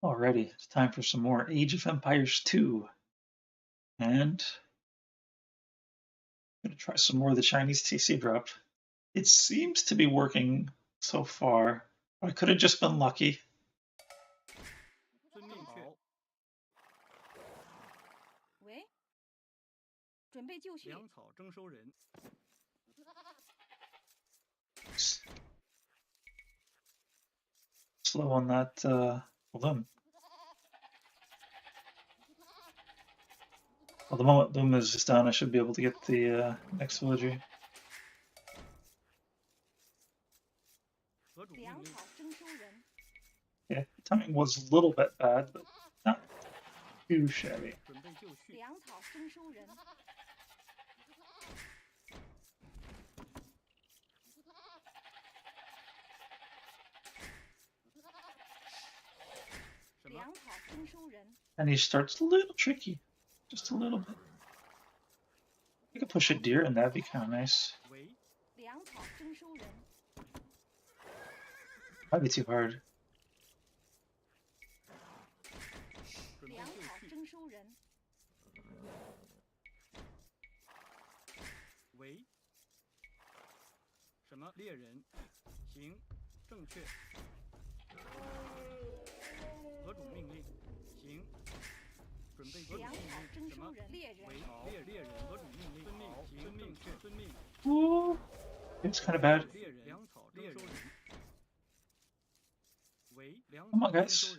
Alrighty, it's time for some more Age of Empires 2. And I'm going to try some more of the Chinese TC drop. It seems to be working so far. I could have just been lucky. Slow on that loom. Well, the moment loom is just done, I should be able to get the next villager. Yeah, timing was a little bit bad, but not too shabby. And he starts a little tricky, just a little bit. I could push a deer, and that'd be kind of nice. Might be too hard. Ooh, it's kind of bad. Come on, guys.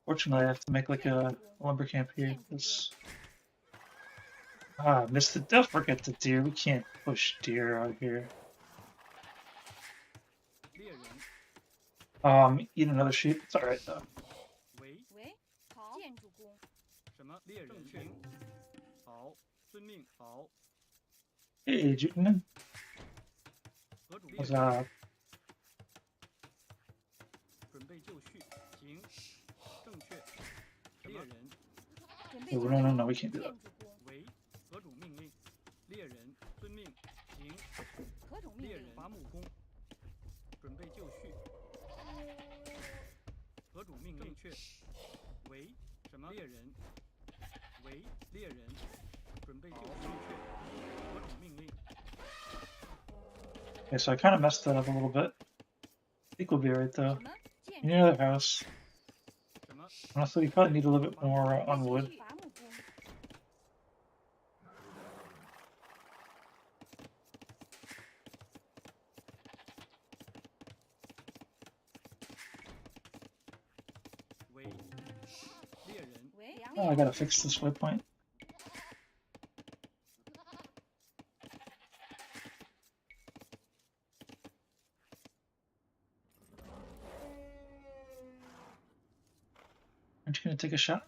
Fortunately, I have to make like a lumber camp here. Missed it. Don't forget the deer. We can't push deer out here. Eat another sheep. It's alright though. Hey, Juten. What's up? Oh, no, we can't do that. Okay, so I kind of messed that up a little bit. I think we'll be alright though. You need another house. Honestly, we probably need a little bit more on wood. Oh, I gotta fix this waypoint. Aren't you gonna take a shot?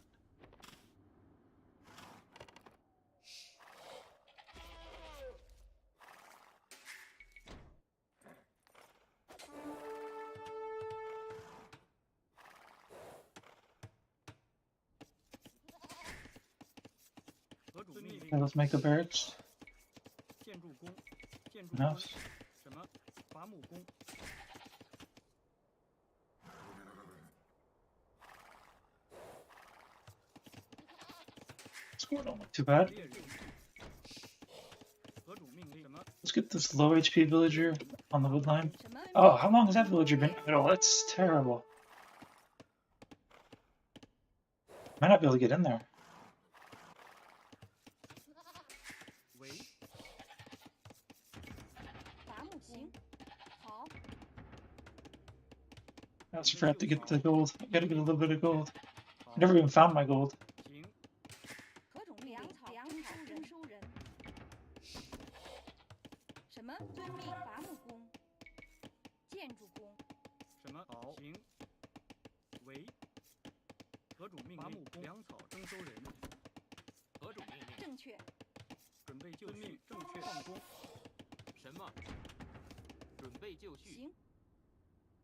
Okay, let's make the barracks. House. Score don't look too bad. Let's get this low HP villager on the wood line. Oh, how long has that villager been idle? That's terrible. Might not be able to get in there. I also forgot to get the gold. I gotta get a little bit of gold. I never even found my gold.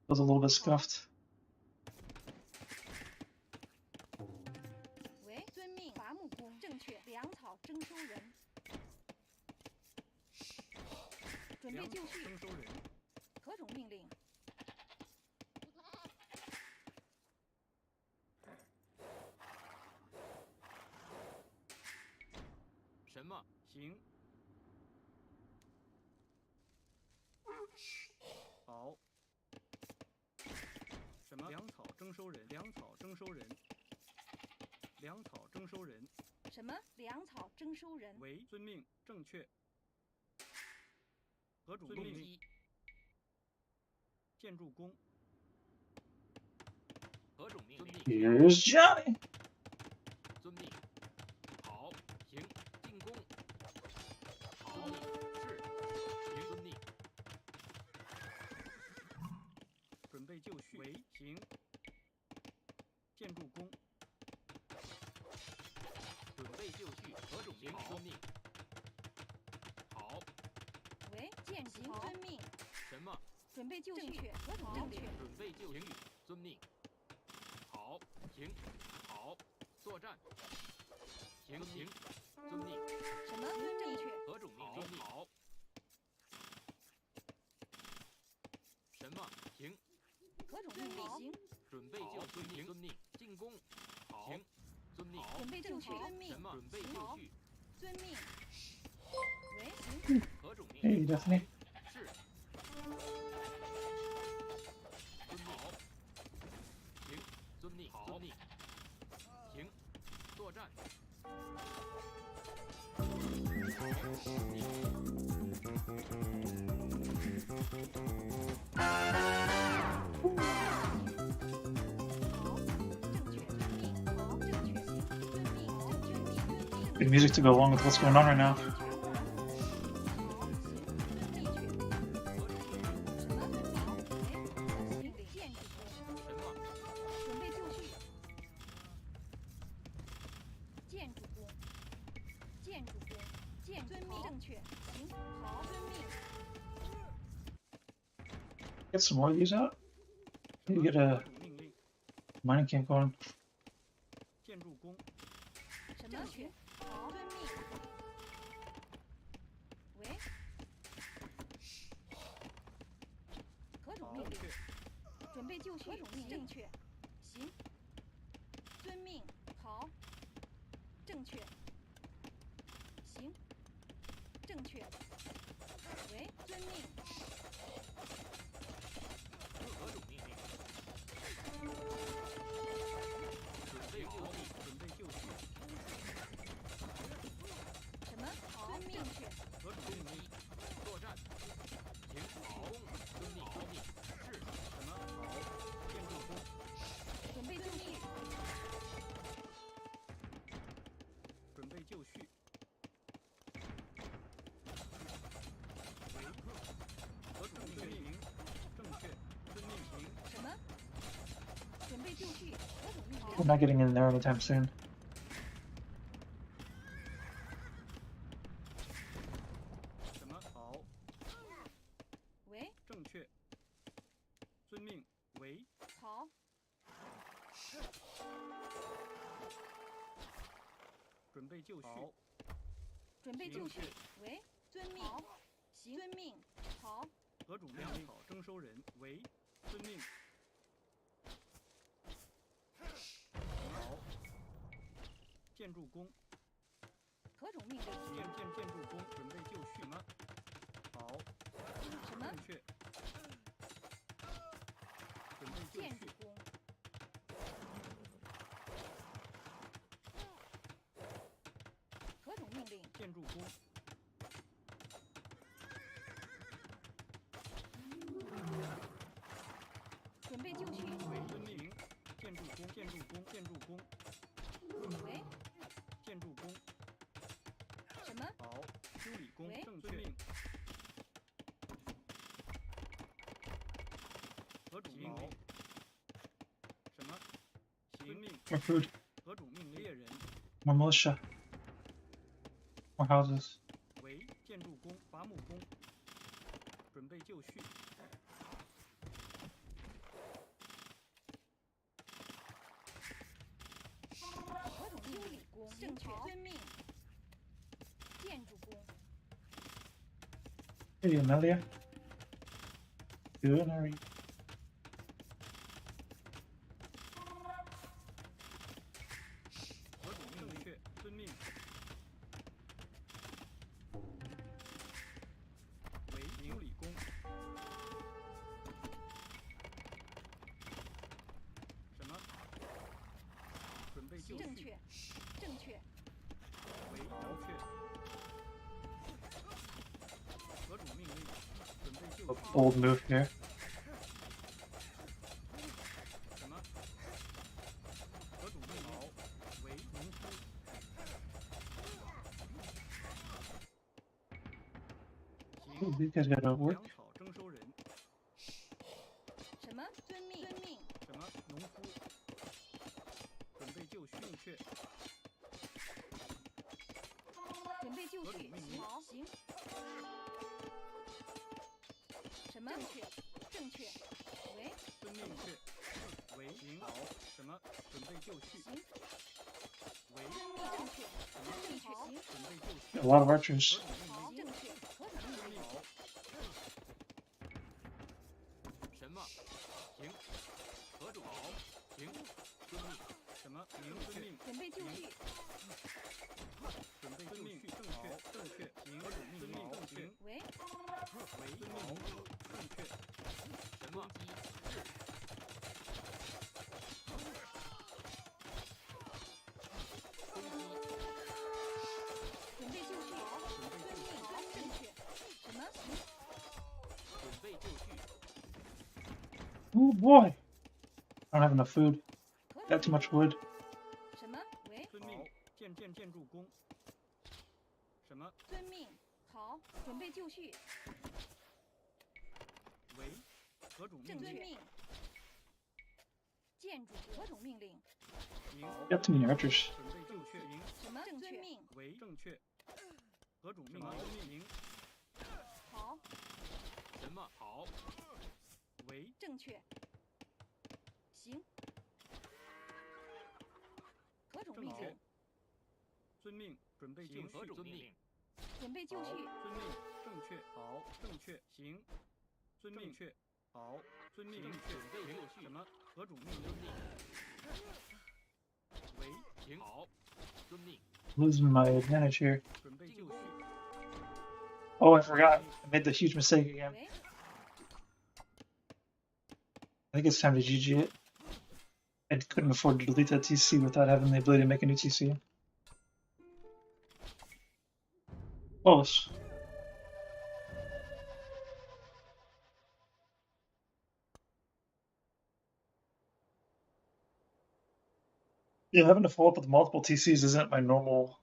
Was a little bit scuffed. 准备就绪。征收人。何种命令？什么？行。好。什么？粮草征收人。粮草征收人。粮草征收人。什么？粮草征收人。为遵命，正确。何种命令？建筑工。何种命令？ Here's Johnny. 遵命。好，行，进攻。好，是，行，遵命。准备就绪。为行。建筑工。准备就绪。何种命令？遵命。好。为建行遵命。什么？准备就绪。正确。何种正确？准备就绪。遵命。好，行，好，作战。行，遵命。什么？正确。何种命令？好。什么？行。何种命令？行。准备就绪。遵命。进攻。好。行。遵命。准备就绪。遵命。什么？准备就绪。遵命。为行。何种命令？ Hey, Daphne. 是。好。行。遵命。遵命。行。作战。 Good music to go along with what's going on right now. Get some more of these out. Need to get a mining camp going. 建筑工。正确。好，遵命。喂。何种命令？准备就绪。何种命令？正确。行。遵命。好。正确。行。正确。喂，遵命。 何种命令？准备就绪，准备就绪。什么？好，正确。何种命令？作战。行，好，遵命，遵命。是什么？好，建筑工。准备就绪。准备就绪。何种命令？正确。 什么？准备就绪。何种命令？ We're not getting in there anytime soon. 什么？好。喂。正确。遵命。喂。好。准备就绪。好。准备就绪。喂。遵命。好。行。遵命。好。何种粮草征收人？为。 遵命。好。建筑工。何种命令？建筑工准备就绪吗？好。什么？正确。准备就绪。建筑工。何种命令？建筑工。 准备就绪。为遵命。建筑工，建筑工，建筑工。喂。建筑工。什么？好。修理工。正确。命。何种命令？什么？行命。More food. 何种命令？猎人。More militia. More houses. 为建筑工，伐木工。准备就绪。 修理工，正确，遵命。建筑工。Hey, Amelia. Good, how are you? Bold move here. Ooh, these guys gotta work. A lot of archers. Oh boy! I don't have enough food. Got too much wood. Got too many archers. Losing my advantage here. Oh, I forgot. I made the huge mistake again. I think it's time to GG it. I couldn't afford to delete that TC without having the ability to make a new TC. Close. Yeah, having to follow up with multiple TCs isn't my normal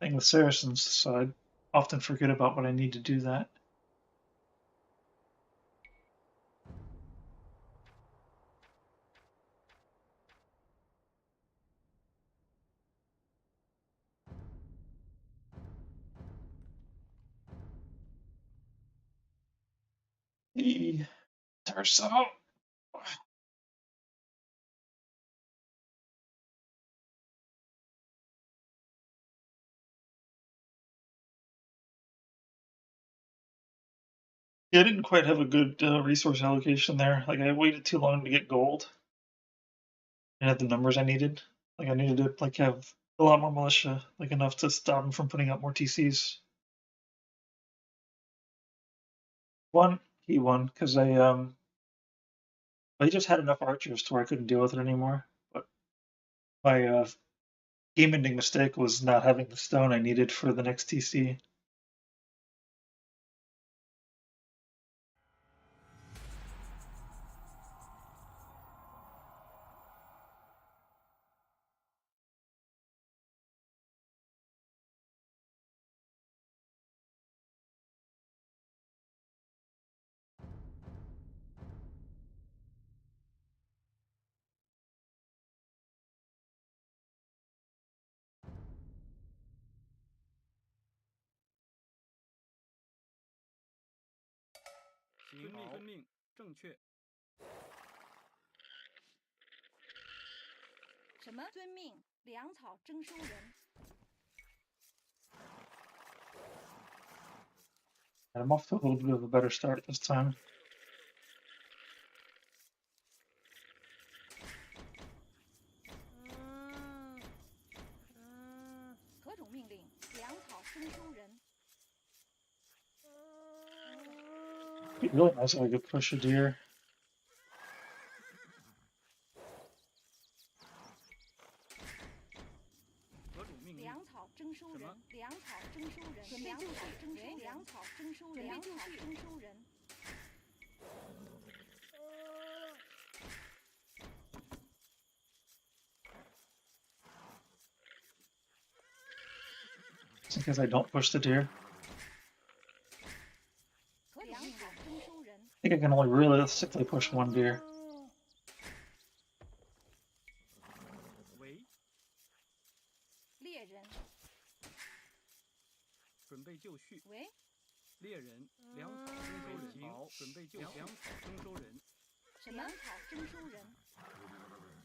thing with Saracens, so I often forget about what I need to do that. The torso. Yeah, I didn't quite have a good resource allocation there. Like, I waited too long to get gold and had the numbers I needed. Like, I needed to like have a lot more militia, like enough to stop him from putting up more TCs. He won because I just had enough archers to where I couldn't deal with it anymore. But my game-ending mistake was not having the stone I needed for the next TC. I'm off to a little bit of a better start this time. It'd be really nice if I could push a deer. Just in case I don't push the deer. I think I can only realistically push one deer.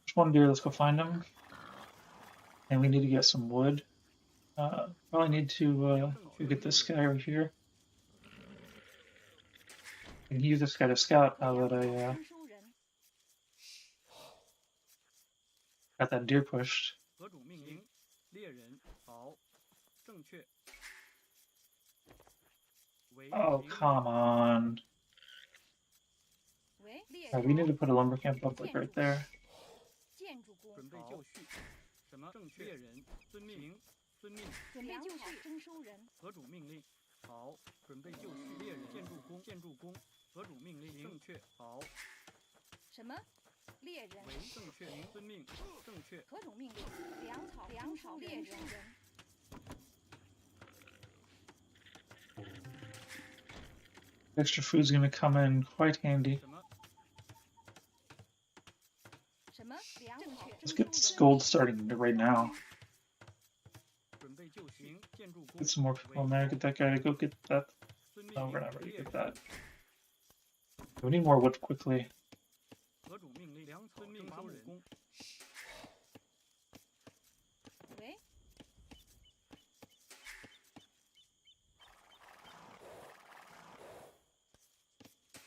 There's one deer, let's go find him. And we need to get some wood. Probably need to get this guy right here. I can use this guy to scout now that I got that deer pushed. Oh, come on. Right, we need to put a lumber camp up like right there. Extra food's gonna come in quite handy. Let's get this gold starting right now. Get some more people in there. Get that guy to go get that. No, we're not ready to get that. We need more wood quickly.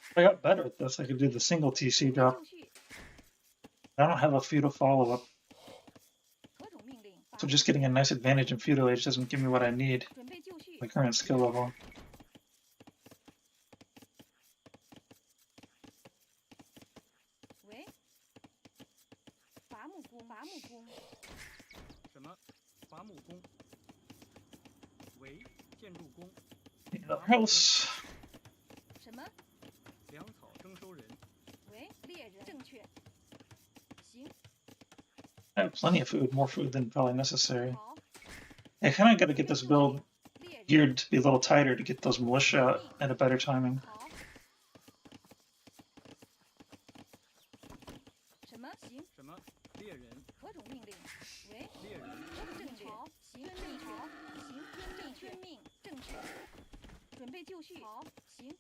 If I got better at this, I could do the single TC drop. I don't have a feudal follow-up. So just getting a nice advantage in feudal age doesn't give me what I need. My current skill level. Need another house. I have plenty of food, more food than probably necessary. I kind of got to get this build geared to be a little tighter to get those militia at a better timing.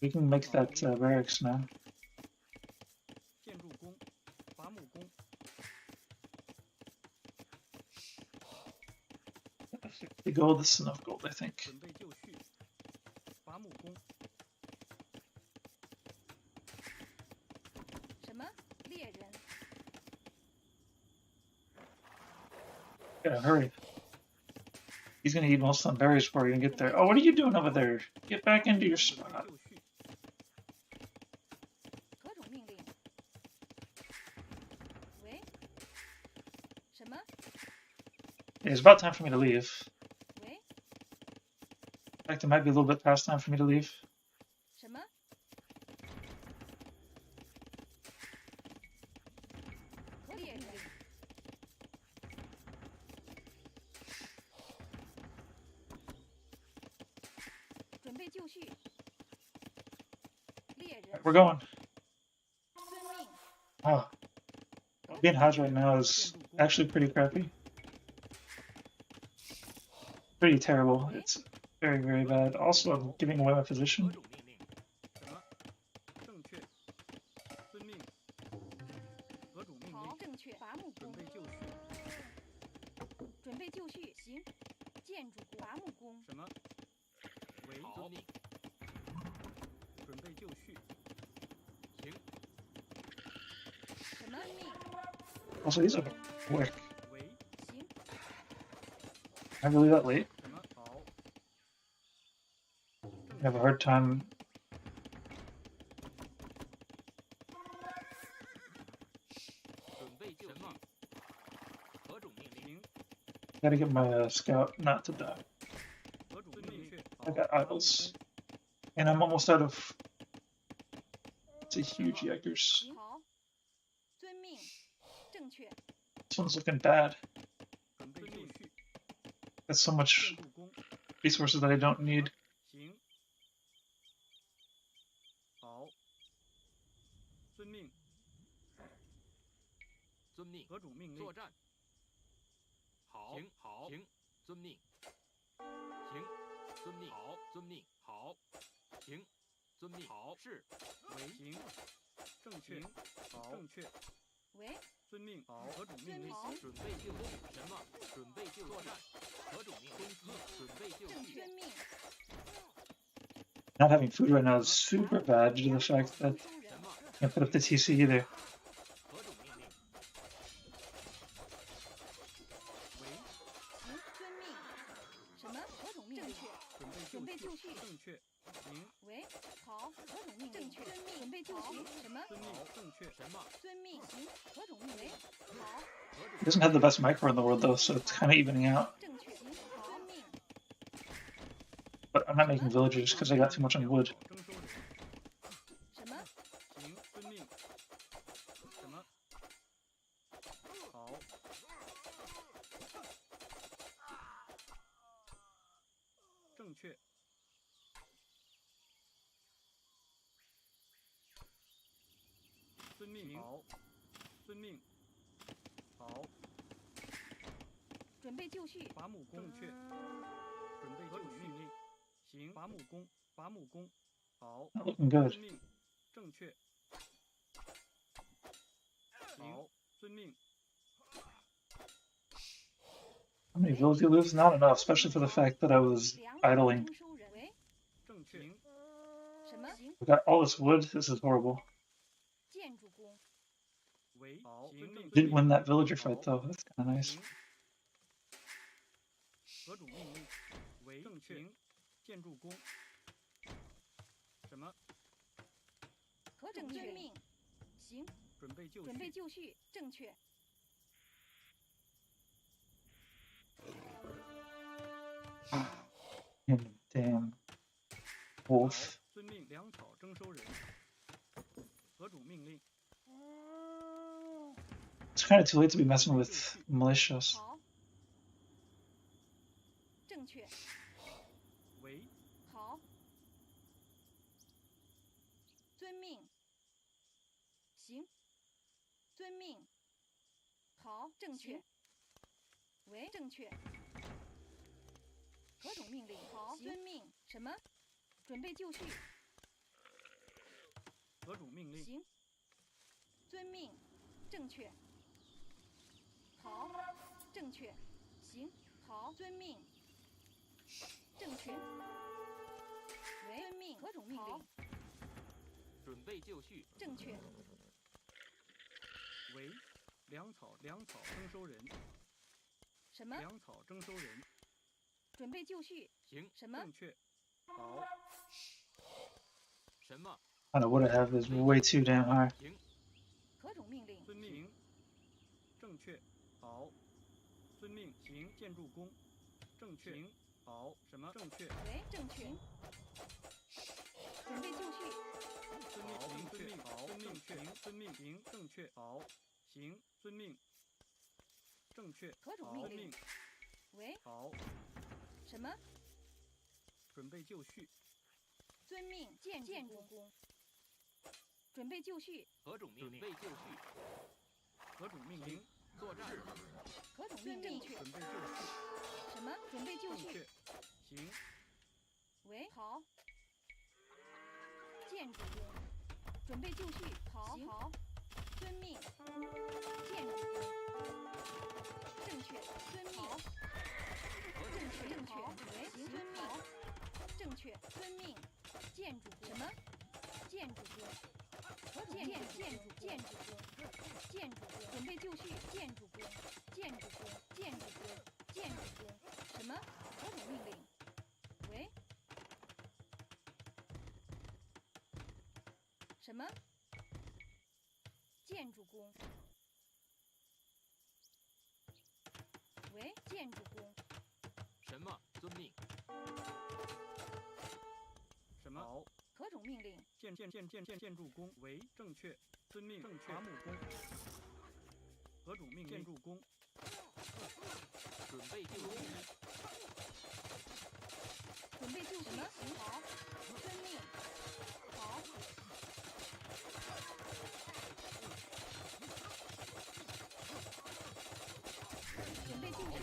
We can make that barracks now. The gold, this is enough gold, I think. Gotta hurry. He's gonna eat most of the berries before you can get there. Oh, what are you doing over there? Get back into your spot. It's about time for me to leave. In fact, it might be a little bit past time for me to leave. Right, we're going. Oh, being Hajj right now is actually pretty crappy. Pretty terrible. It's very, very bad. Also, I'm giving away my position. Also, these are quick. I really that late? I have a hard time. Gotta get my scout not to die. I got idols. And I'm almost out of. It's a huge Jaegers. This one's looking bad. That's so much resources that I don't need. Not having food right now is super bad due to the fact that I can't put up the TC either. He doesn't have the best micro in the world though, so it's kind of evening out. But I'm not making villagers because I got too much on wood. Not looking good. How many villas do you lose? Not enough, especially for the fact that I was idling. I got all this wood. This is horrible. Didn't win that villager fight though. That's kind of nice. Damn. Wolf. It's kind of too late to be messing with militias. I don't know what I have is way too damn high. 建筑工，建筑工，准备就绪，建筑工，什么？何种命令？喂？什么？建筑工。喂，建筑工。什么？遵命。什么？好。何种命令？建筑工为正确，遵命。正确。伐木工。何种命令？建筑工。准备就绪。准备就绪。好，遵命。好。准备就绪。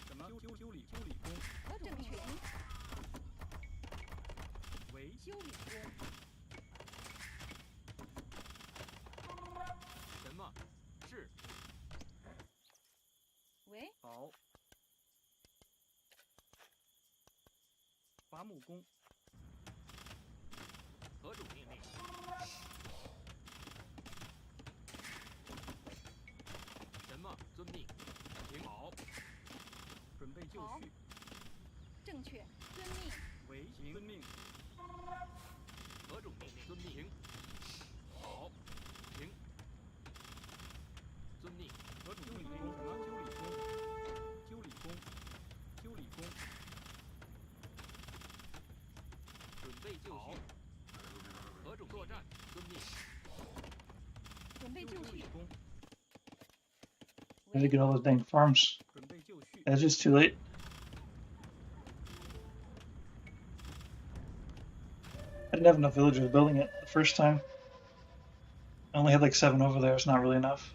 什么？修理工。何种命令？为修理工。什么？是。喂。好。伐木工。何种命令？什么？遵命。请好。准备就绪。正确。遵命。为行。遵命。何种命令？遵命。好。停。遵命。何种命令？什么？修理工。准备就绪。何种作战？遵命。准备就绪。 I had to get all those dang farms. 准备就绪。 It's just too late. I didn't have enough villagers building it the first time. I only had like 7 over there. It's not really enough.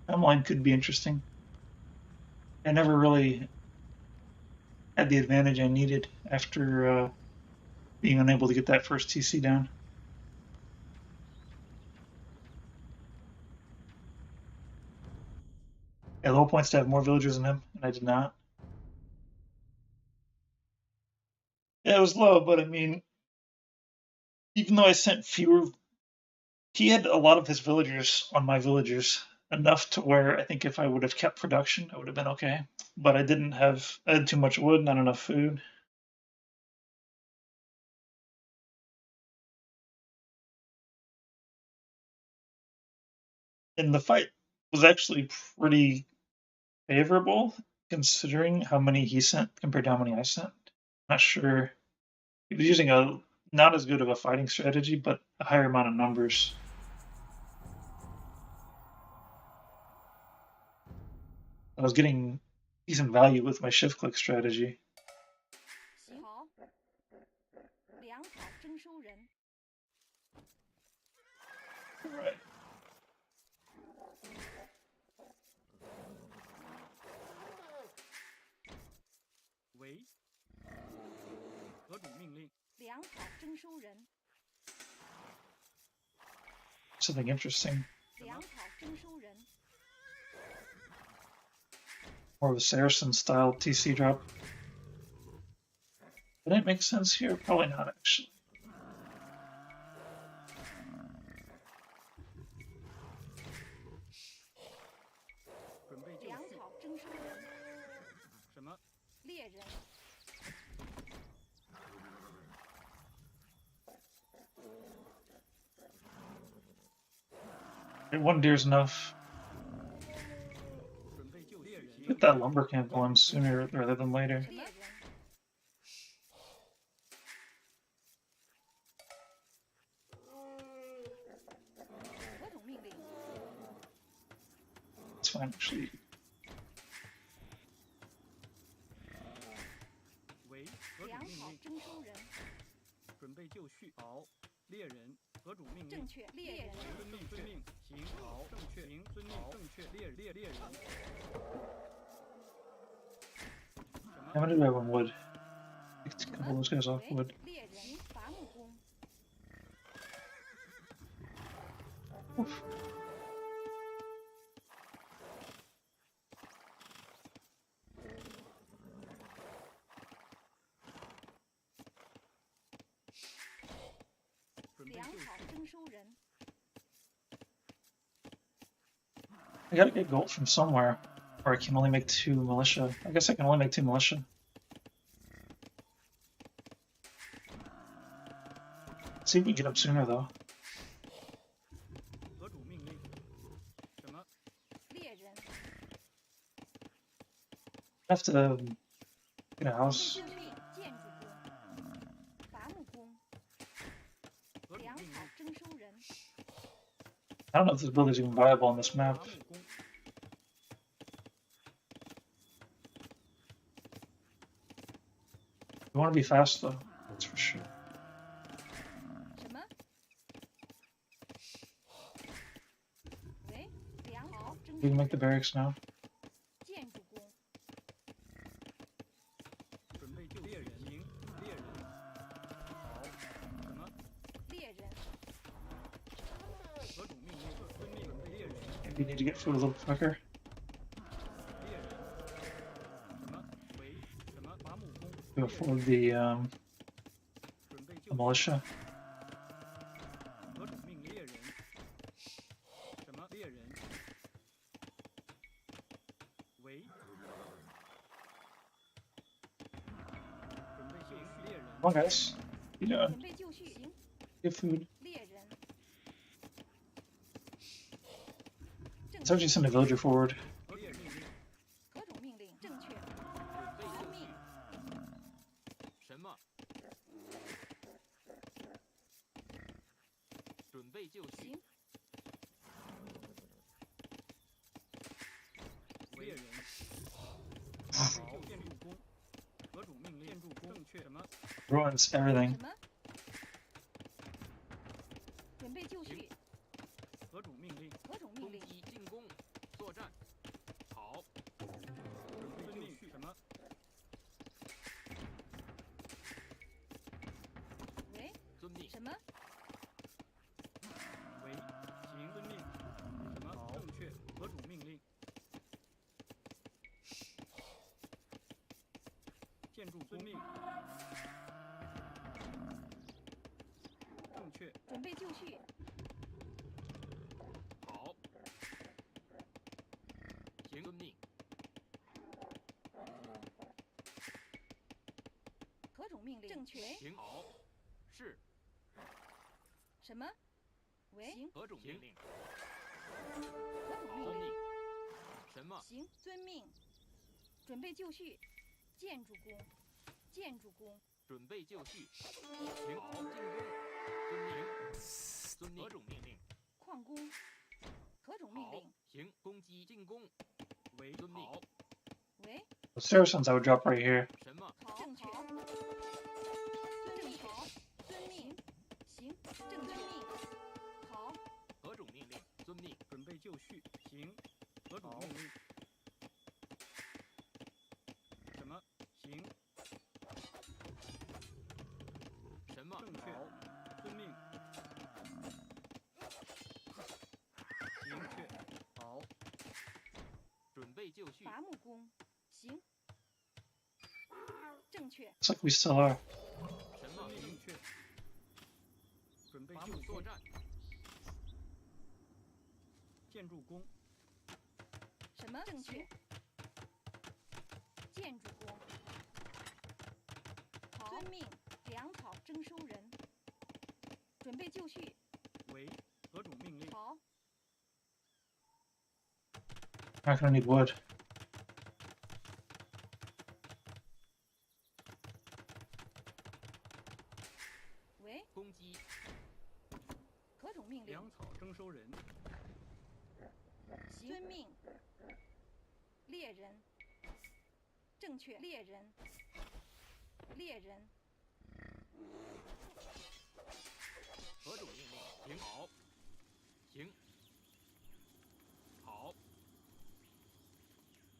Timeline could be interesting. I never really had the advantage I needed after being unable to get that first TC down. Yeah, low points to have more villagers than him, and I did not. Yeah, it was low, but I mean, even though I sent fewer, he had a lot of his villagers on my villagers, enough to where I think if I would have kept production, I would have been okay. But I didn't have, I had too much wood, not enough food. And the fight was actually pretty favorable, considering how many he sent compared to how many I sent. Not sure. He was using a not as good of a fighting strategy, but a higher amount of numbers. I was getting decent value with my shift click strategy. Right. Something interesting. More of a Saracen style TC drop. Did it make sense here? Probably not, actually. One deer's enough. Get that lumber camp going sooner rather than later. It's fine, actually. How many do I have on wood? Take a couple of those guys off wood. Oof. I gotta get gold from somewhere, or I can only make 2 militia. I guess I can only make 2 militia. Let's see if we can get up sooner though. I have to get a house. I don't know if this build is even viable on this map. We want to be fast though, that's for sure. We can make the barracks now. Maybe we need to get food a little quicker. To afford the militia. Come on, guys. What are you doing? Get food. Let's actually send a villager forward. Ruins everything. The Saracens I would drop right here. Looks like we still are. Not gonna need wood.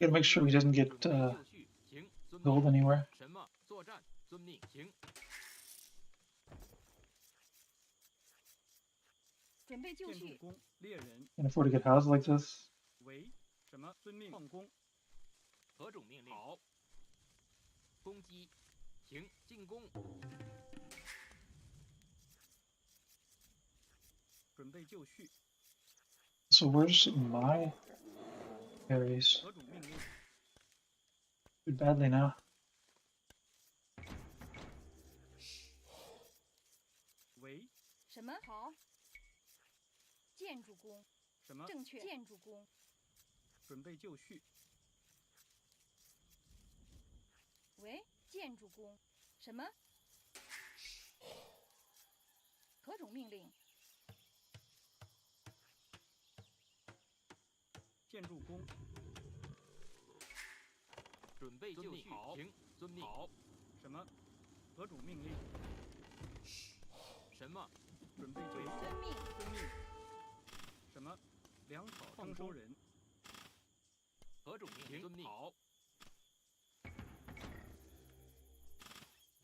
Gotta make sure he doesn't get gold anywhere. Can't afford to get houses like this. 准备就绪。 So where's my berries? 何种命令？ Too badly now. 为 什么？好。建筑工。 什么？ 正确。建筑工。 准备就绪。 喂，建筑工。什么？何种命令？ 建筑工。 准备就绪，停，遵命。好。什么？何种命令？什么？准备就绪。遵命。遵命。什么？粮草征收人。何种命令？遵命。好。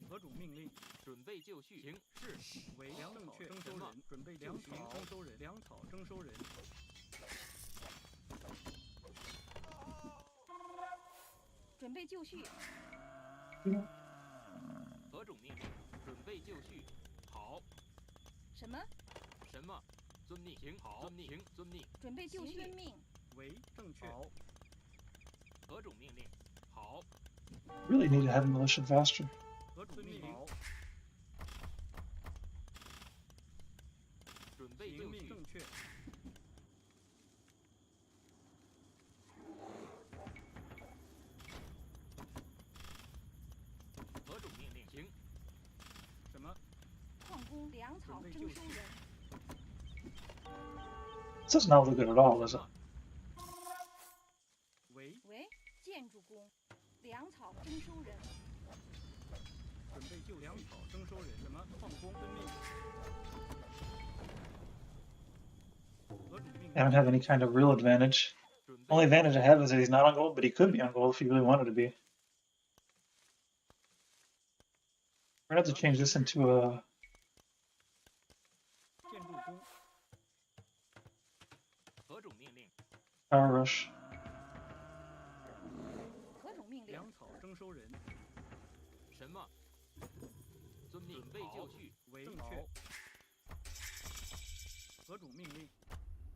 何种命令？准备就绪，停，是。为粮草征收人。准备粮草征收人。粮草征收人。 准备就绪。何种命令？准备就绪。好。什么？什么？遵命。停。好。遵命。停。遵命。准备就绪。遵命。为正确。好。何种命令？好。 Really need to have militia faster. 何种命令？好。准备就绪。正确。 何种命令？停。什么？矿工粮草征收人。 This does not look good at all, does it? 为 喂，建筑工，粮草征收人。 准备就粮草征收人。什么？矿工遵命。何种命 I don't have any kind of real advantage. Only advantage I have is that he's not on gold, but he could be on gold if he really wanted to be. We're gonna have to change this into a 建筑工。 何种命令？ power rush. 何种命令？ 粮草征收人。 什么？遵命。准备就绪。为正确。何种命令？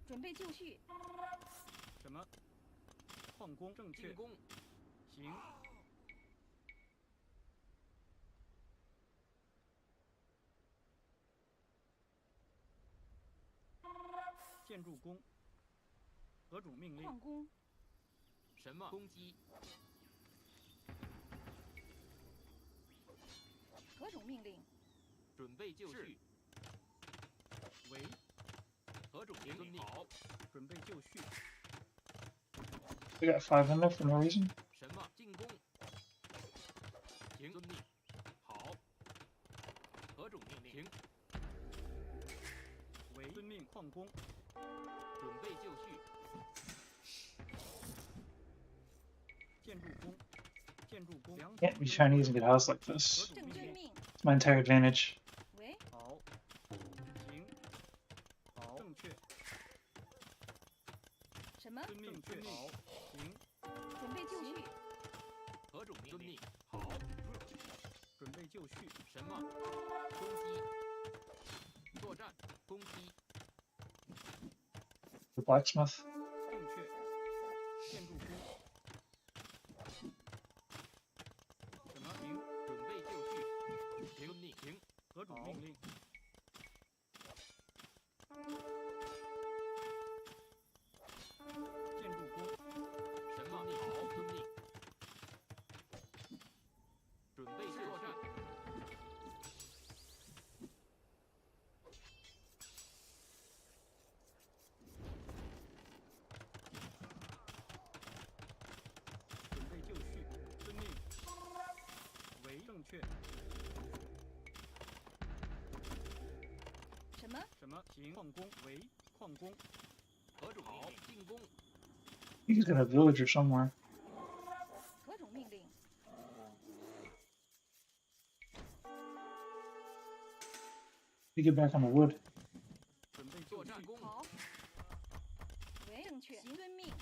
准备就绪。什么？矿工正确。进攻。行。建筑工。何种命令？矿工。什么？攻击。何种命令？准备就绪。为 何种命令？好。准备就绪。 We got 5 in there for no reason. 什么？进攻。停。遵命。好。何种命令？停。为遵命。矿工。准备就绪。建筑工。建筑工。 Can't be Chinese and get housed like this. 何种正遵命令？命。 It's my entire advantage. 喂，好。行。好。正确。什么？遵命。确。好。行。准备就绪。何种命令？好。准备就绪。什么？攻击。作战。攻击。 The blacksmith. 正确。建筑工。什么？行。准备就绪。停。命。停。何种命令？建筑工。什么？好。遵命。准备作战。准备就绪。遵命。为正确。什么？什么？行。矿工。为矿工。何种命令？进攻。 He's got a villager somewhere. 何种命令？ We get back on the wood. 准备就绪。作战攻。好。喂，正确。行，遵命。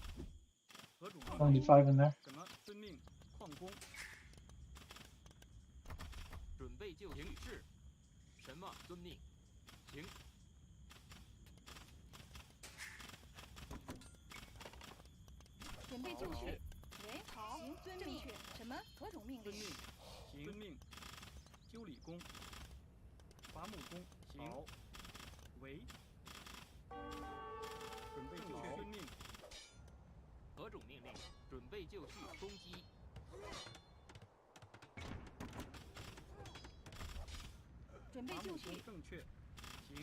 何种 Only 命令？ 5 in there. 什么？遵命。矿工。准备就绪。是。什么？遵命。停。备就绪。喂，好，行，遵命。什么？何种命令？行，遵命。修理工，伐木工，行。喂，准备就绪，遵命。何种命令？准备就绪，攻击。准备就绪，正确。行。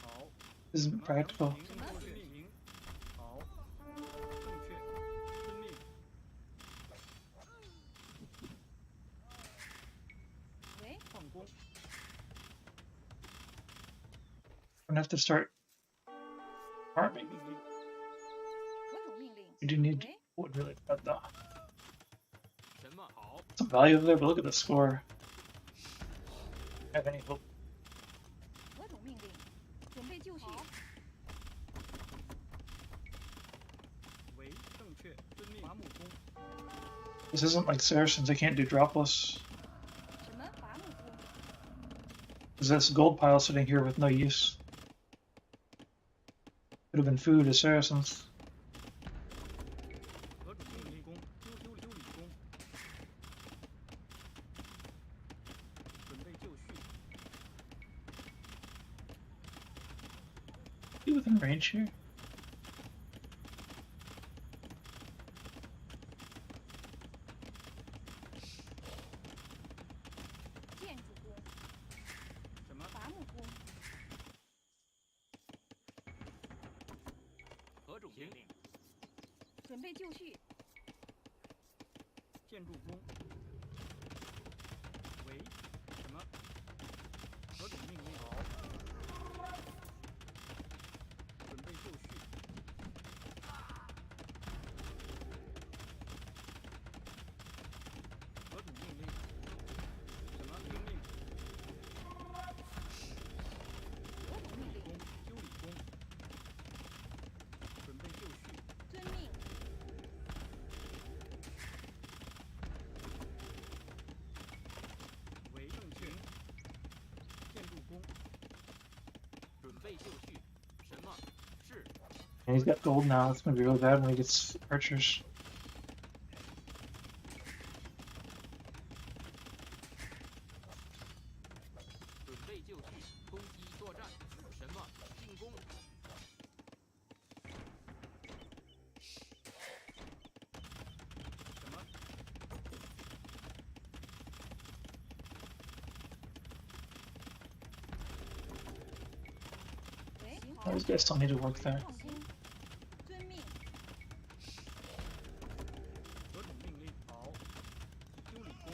好。 This isn't practical. 什么？行。好。正确。遵命。喂，放工。 I'm gonna have to start farming. 何种命令？ We do need wood really bad though. 什么？好。 Some value there, but look at the score. Have any hope? 何种命令？准备就绪。为正确，遵命。伐木工。 This isn't like Saracens. I can't do dropless. 什么？伐木工？ There's this gold pile sitting here with no use. Could have been food as Saracens. 何种命令工？修理工。准备就绪。 You within range here? 建筑工。什么？伐木工。 何种命令？准备就绪。建筑工。为什么？何种命令？好。准备就绪。何种命令？什么命令？何种命令？修理工。准备就绪。遵命。 为正确。建筑工。准备就绪。什么？是。 And he's got gold now. It's gonna be really bad when he gets archers. 准备就绪，攻击作战。什么？进攻。什么？ 喂， Oh, these guys still need to work there. 放工。遵命。何种命令？好。修理工。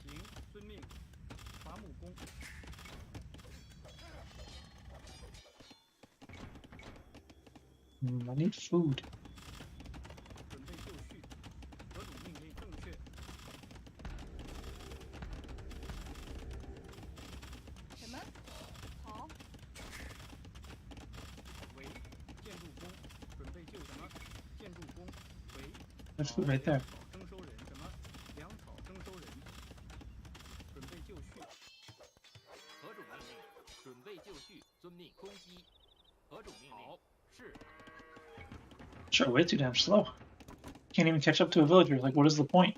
行，遵命。伐木工。 I need food. 准备就绪。何种命令？正确。什么？好。为建筑工。准备就什么？建筑工。为 There's food right there. 征收人。什么？粮草征收人。准备就绪。何种命令？准备就绪，遵命。攻击。何种命令？好，是。 Sure, way too damn slow. Can't even catch up to a villager. Like, what is the point?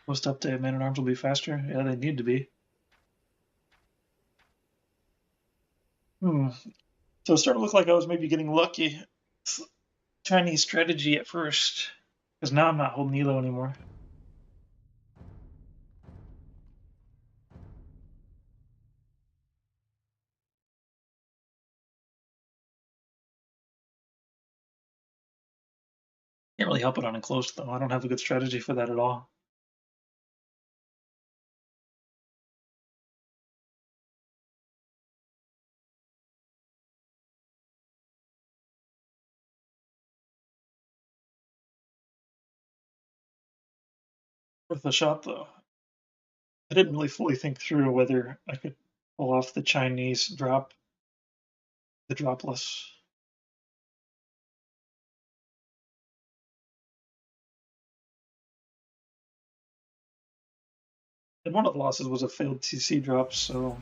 Post update, man at arms will be faster. Yeah, they need to be. So it started to look like I was maybe getting lucky. Chinese strategy at first, because now I'm not holding Elo anymore. Can't really help it on enclosed though. I don't have a good strategy for that at all. Worth a shot though. I didn't really fully think through whether I could pull off the Chinese drop, the dropless. And one of the losses was a failed TC drop, so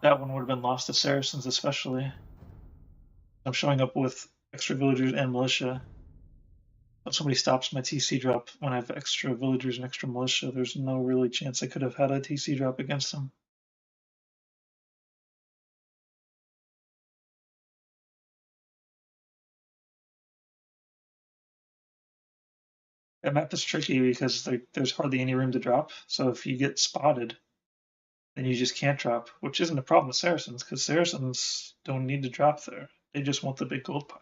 that one would have been lost to Saracens especially. I'm showing up with extra villagers and militia. If somebody stops my TC drop when I have extra villagers and extra militia, there's no really chance I could have had a TC drop against them. That map is tricky because there's hardly any room to drop. So if you get spotted, then you just can't drop, which isn't a problem with Saracens because Saracens don't need to drop there. They just want the big gold pile.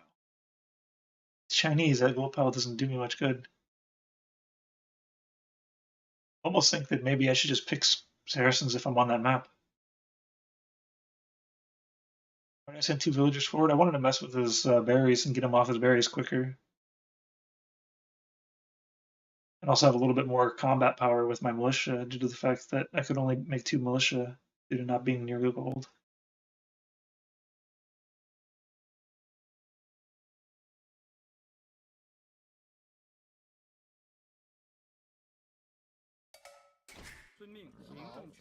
Chinese, that gold pile doesn't do me much good. Almost think that maybe I should just pick Saracens if I'm on that map. When I sent 2 villagers forward, I wanted to mess with his berries and get him off his berries quicker. And also have a little bit more combat power with my militia due to the fact that I could only make 2 militia due to not being near gold.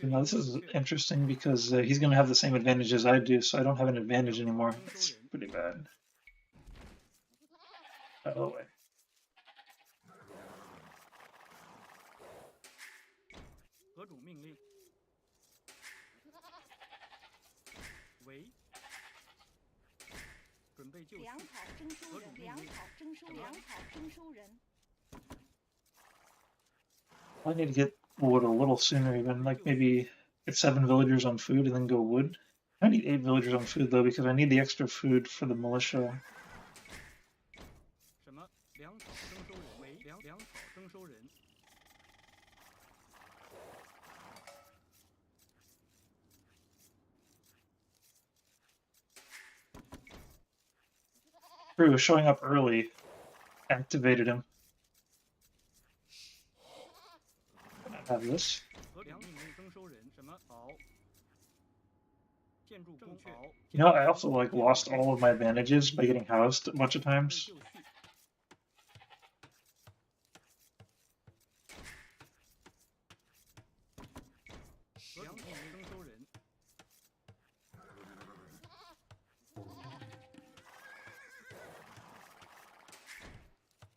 Now this is interesting because he's going to have the same advantage as I do, so I don't have an advantage anymore. It's pretty bad. Oh, wait. I need to get wood a little sooner even, like maybe get 7 villagers on food and then go wood. I need 8 villagers on food though because I need the extra food for the militia. Crew showing up early activated him. I have this. You know, I also like lost all of my advantages by getting housed a bunch of times.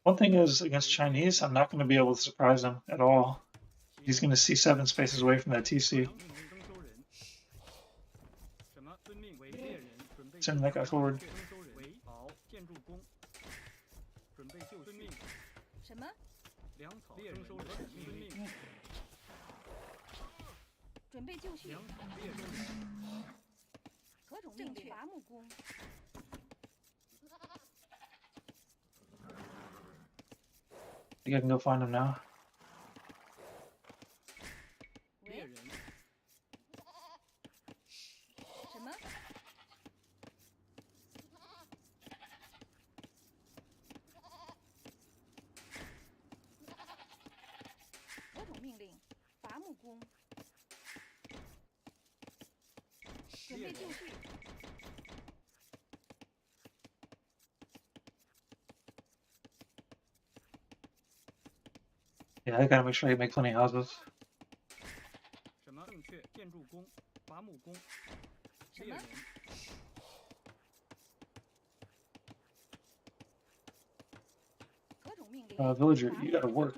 One thing is, against Chinese, I'm not going to be able to surprise him at all. He's going to see 7 spaces away from that TC. Send that guy forward. I think I can go find him now. Yeah, I gotta make sure I make plenty of houses. Villager, you gotta work.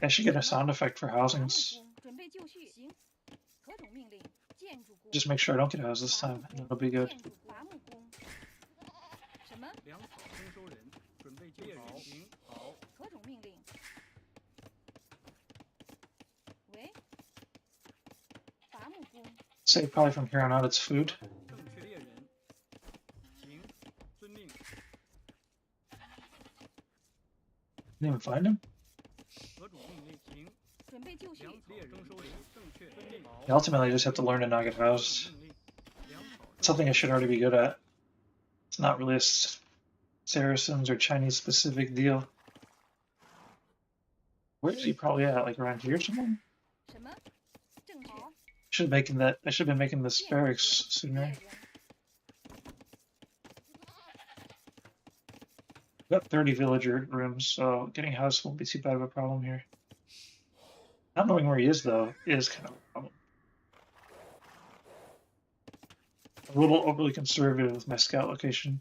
I should get a sound effect for housings. Just make sure I don't get housed this time, and it'll be good. Say probably from here on out it's food. Didn't even find him? Yeah, ultimately I just have to learn to not get housed. something I should already be good at. It's not really a Saracens or Chinese specific deal. Where is he probably at? Like around here somewhere? Should making that. I should have been making this barracks sooner. Got 30 villager rooms, so getting a house won't be too bad of a problem here. Not knowing where he is though is kind of a problem. I'm a little overly conservative with my scout location.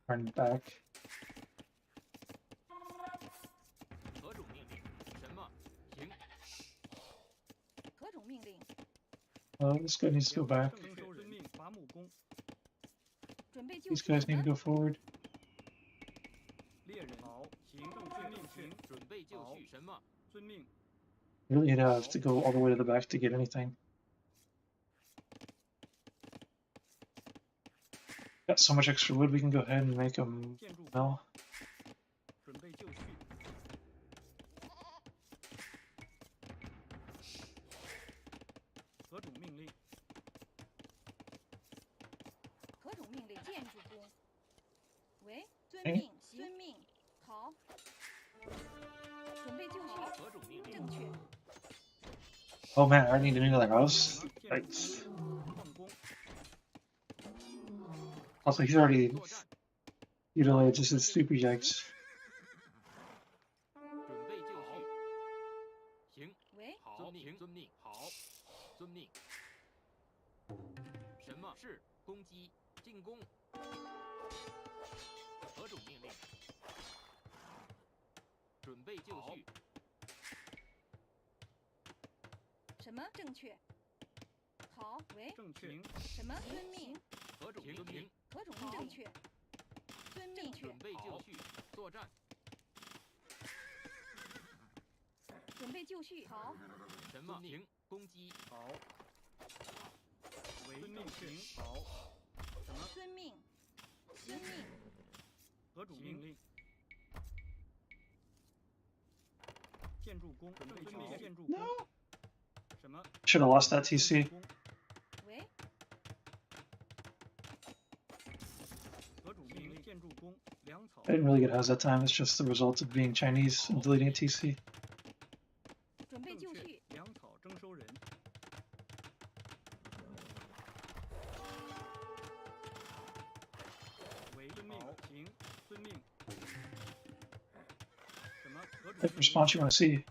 Turn back. Oh, this guy needs to go back. These guys need to go forward. Really have to go all the way to the back to get anything. Got so much extra wood, we can go ahead and make them mill. Okay. Oh man, I already need another house. Yikes. Also, he's already utilized just his super yikes. No. Should have lost that TC. I didn't really get housed that time. It's just the result of being Chinese and deleting a TC. What response you want to see?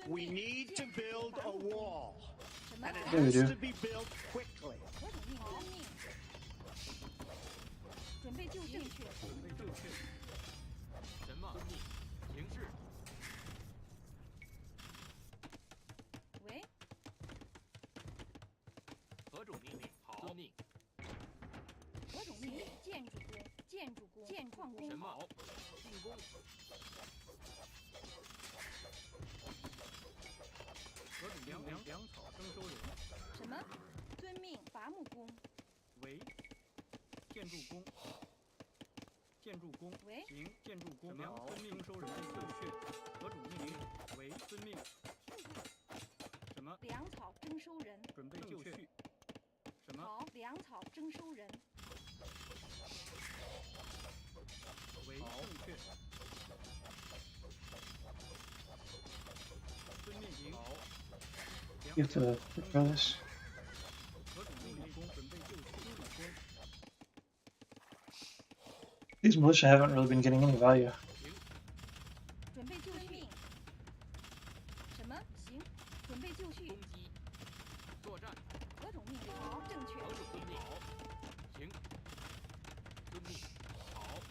We need to build a wall, and it Yeah, we has do. to be built quickly. You have to prepare this. 何种命令？准备就绪，修理工。 These militia haven't really been getting any value. 准备就绪。什么？行。准备就绪。攻击。作战。何种命令？好，正确。何种命令？好。行。遵命。好。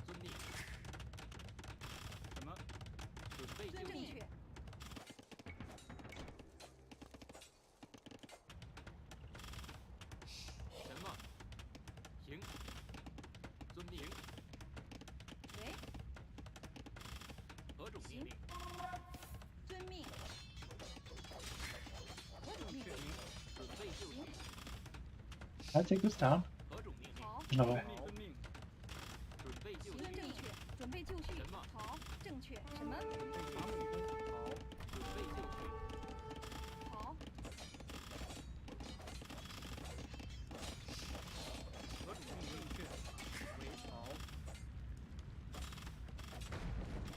遵命。什么？准备就绪。正确。什么？行。遵命。喂。何种命令？遵命。何种命令？准备就绪。 Can I take this down? 何种命令？好。 There's no way. 遵命。准备就绪。正确。准备就绪。什么？好，正确。什么？准备伐木工。好。准备就绪。好。何种命令？正确。为好。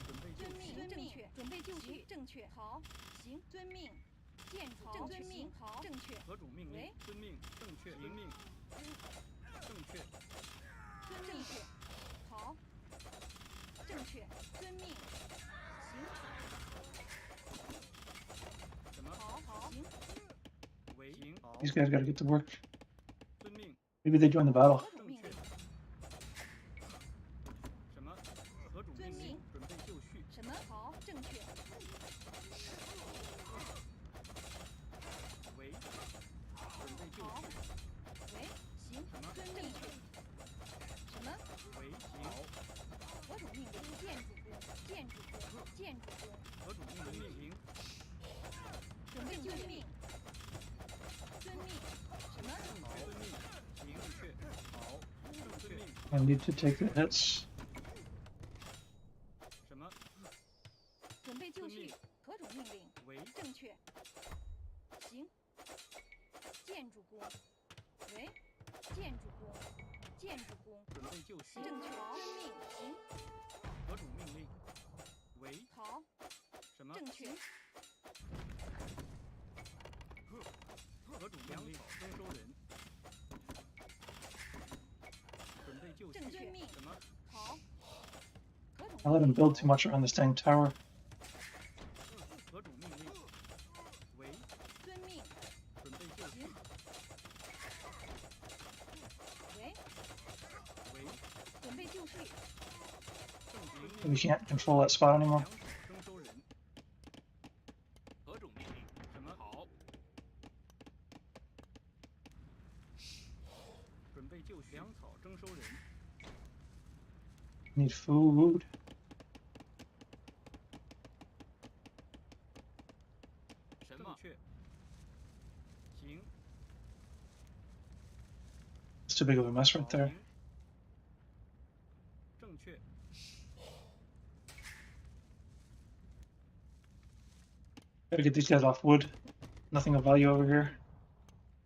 准备就绪。遵命。正确。准备就绪。正确。好。行。遵命。建筑。正确。行。好。正确。何种命令喂？遵命。正确。遵命。正确。正确。好。正确。遵命。行。什么？好。好。行。为行。好。 These guys gotta get to work. 遵命。 Maybe they join the battle. 何种命令？什么？何种命令？准备就绪。什么？好。正确。为。准备就好。绪。喂。行。什么？遵命。什么？为行。何种命令？建筑工。建筑工。建筑工。何种命令？行。准备就命。遵命。什么？好。遵命。行。正确。好。正确。 I need to take the hits. 什么？准备就绪。何种命令？为正确。行。建筑工。喂。建筑工。建筑工。准备就绪。正确。遵命。行。何种命令？为好。什么？正确。何种粮草征收人？准备就绪。正确。什么？好。何种 I let him build too much around this dang tower. 何种命令？为遵命。准备就绪。喂。为准备就绪。正行 We 命 can't control that spot anymore. 粮草征收人。何种命令？什么？好。准备就绪。粮草征收人。 Need food. 什么？正确。行。 It's too big of a mess right there. 正确。 Gotta get these guys off wood. Nothing of value over here.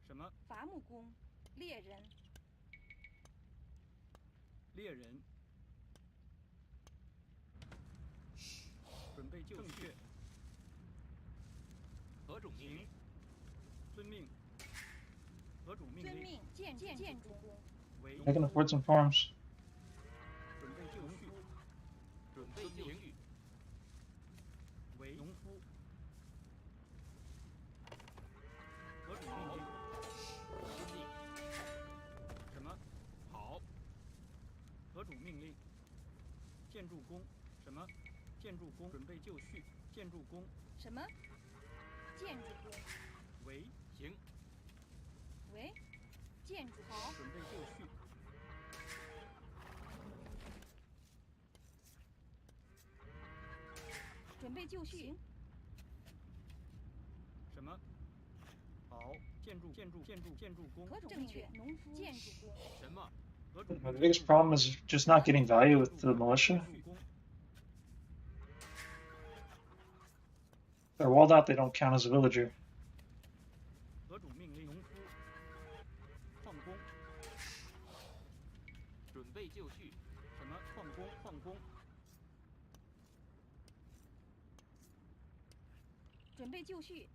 什么？伐木工。猎人。猎人。准备就绪。何种命令？遵命。何种命令？遵命。建筑工。为 I can afford some farms. 准备就绪。准备就绪。为农夫。何种命令？遵命。什么？好。何种命令？建筑工。什么？建筑工。准备就绪。建筑工。什么？建筑工。为行。喂。建筑好。准备就绪。准备就绪。什么？好，建筑工。何种正确？农夫。建筑工。什么？何种 The biggest problem is just not getting value with the militia. 建筑工 They're walled out, they don't count as a villager. 何种命令？农夫。矿工。准备就绪。什么？矿工。准备就绪。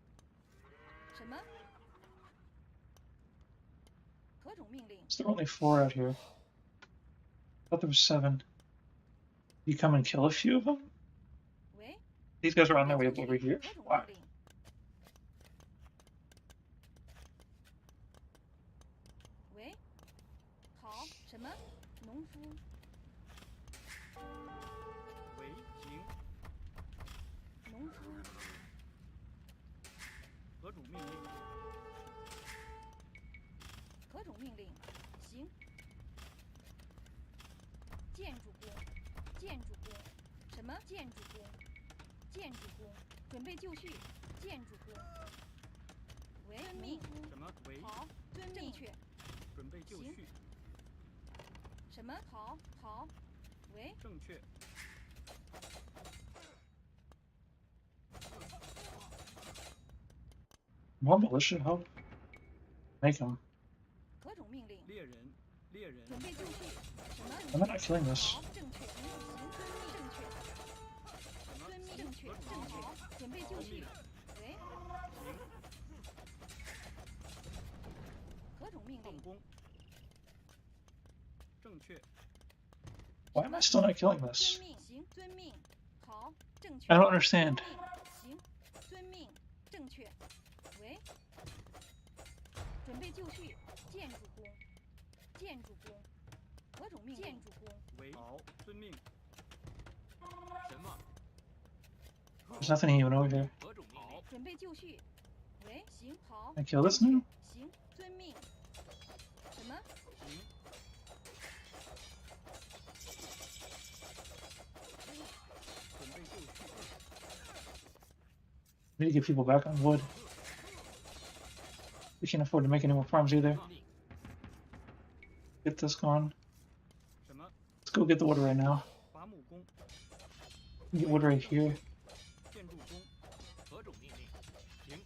什么？何种命令？ There are only 4 out here. I thought there was 7. You come and kill a few of them? 喂， These guys are on 准 their 备 way 就 up over 绪。 here. 何种 Wow. 命令？喂，好，什么？农夫。为行。农夫。何种命令？何种命令？行。建筑工，建筑工，什么建筑工？建筑工，准备就绪。建筑工。喂，遵命。什么为？好，遵命。正确。准备就绪。什么？好，好。喂，正确。More militia help? Make them. 何种命令？猎人，猎人。准备就绪。什么？ I'm not killing this. 好，正确。行，遵命。正确。遵命。正确。正确。准备就绪。喂。何种命令？放工。正确。 Why am I still not killing this? 遵命。行，遵命。好，正确。 I don't understand. 行，遵命。正确。喂。准备就绪。建筑工。建筑工。何种命令？建筑工。为好，遵命。什么？ There's nothing even over here. 何种命令？准备就绪。喂，行，好。 Can I kill this now? 行，遵命。什么？行。准备就绪。 We need to get people back on wood. We can't afford to make any more farms either. Get this gone. 什么？ Let's go get the wood right now. 伐木工。 Get wood right here. 建筑工。何种命令？行。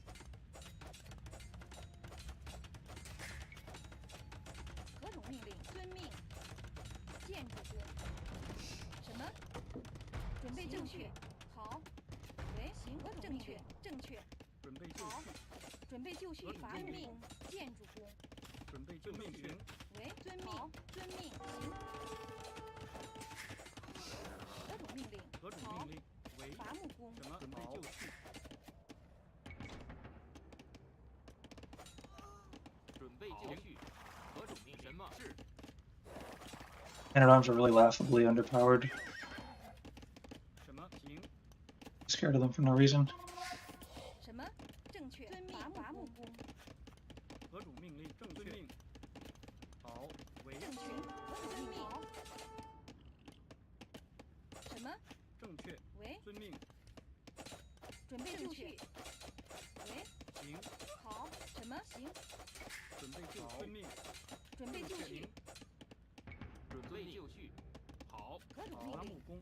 何种命令？遵命。建筑工。什么？准备正确。好。喂，行，何种正确？正确。准备就绪。准备就绪。伐命。建筑工。准备就绪。喂，遵命。遵命。行。何种命令？何种命令？为伐木工。什么？准备就绪。准备就绪。何种命令？什么？是。 Man-at-arms are really laughably underpowered. 什么？行。Scared of them for no reason. 什么？正确。遵命。伐木工。何种命令？正确。好，为正确。遵命。什么？正确。喂，遵命。准备就绪。喂，行。好，什么？行。准备就遵命。准备就绪。准备就绪。好。何种命令？伐木工。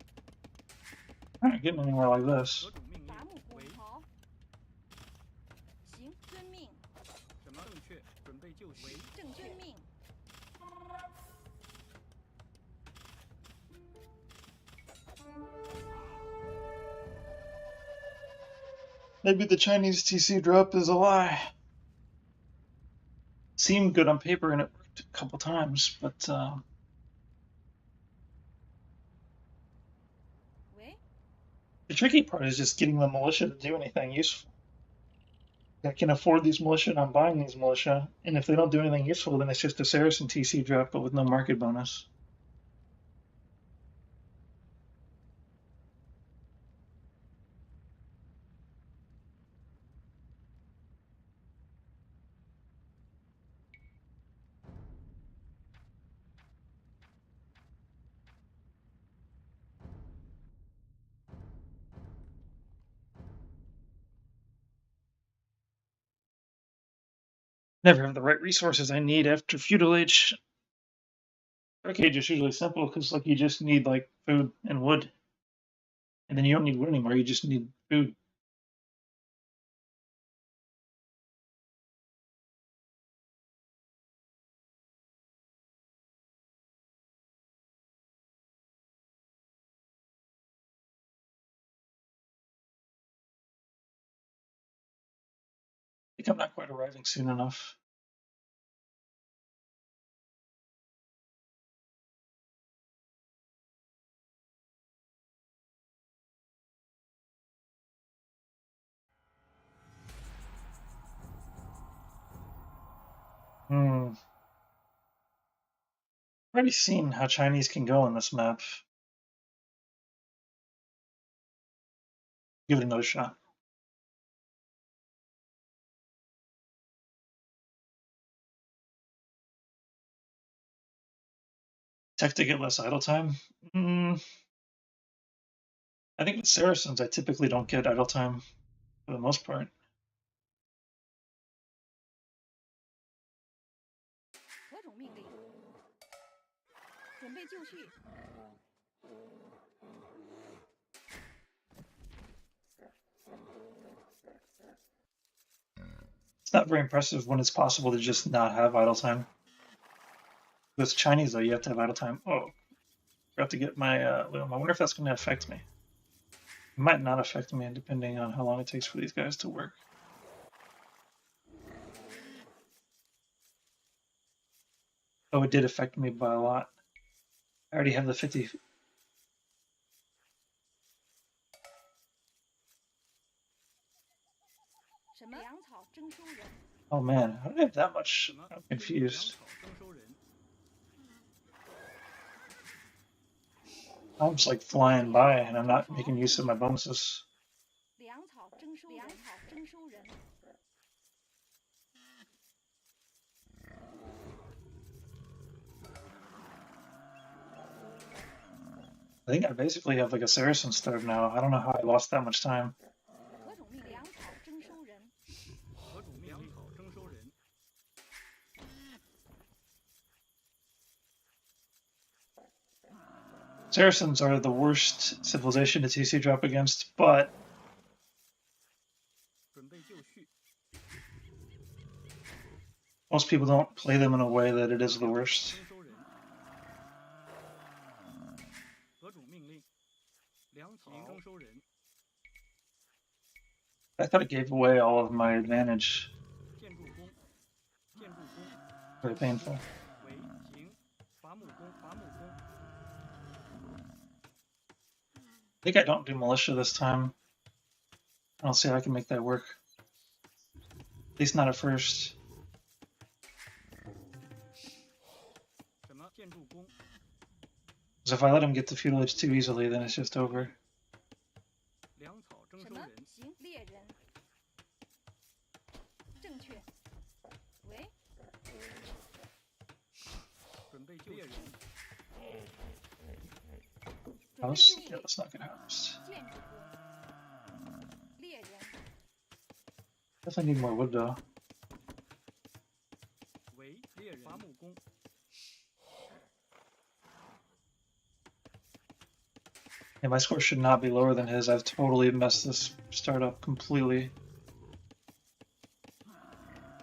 I'm not getting anywhere like this. 何种命令？伐木工。为好。行，遵命。什么？正确。准备就绪。为正遵命。 Maybe the Chinese TC drop is a lie. Seemed good on paper and it worked a couple times, but the tricky part is just getting the militia to do anything useful. I can afford these militia and I'm buying these militia, and if they don't do anything useful, then it's just a Saracen TC drop but with no market bonus. Never have the right resources I need after feudal age. Dark Age is usually simple because like you just need like food and wood, and then you don't need wood anymore. You just need food. think I'm not quite arriving soon enough. Already seen how Chinese can go on this map. Give it another shot. Tech to get less idle time. I think with Saracens, I typically don't get idle time for the most part. It's not very impressive when it's possible to just not have idle time. With Chinese, though, you have to have idle time. Oh, I forgot to get my loom. I wonder if that's going to affect me. It might not affect me, depending on how long it takes for these guys to work. Oh, it did affect me by a lot. I already have the 50. Oh man, how did I have that much? I'm confused. I'm just like flying by and I'm not making use of my bonuses. I think I basically have like a Saracen starve now. I don't know how I lost that much time. Saracens are the worst civilization to TC drop against, but most people don't play them in a way that it is the worst. I thought it gave away all of my advantage. Very painful. I think I don't do militia this time. I'll see how I can make that work. At least not at first. Because if I let him get to feudalage too easily, then it's just over. House? Yeah, let's not get housed. Definitely need more wood though. Yeah, my score should not be lower than his. I've totally messed this startup completely.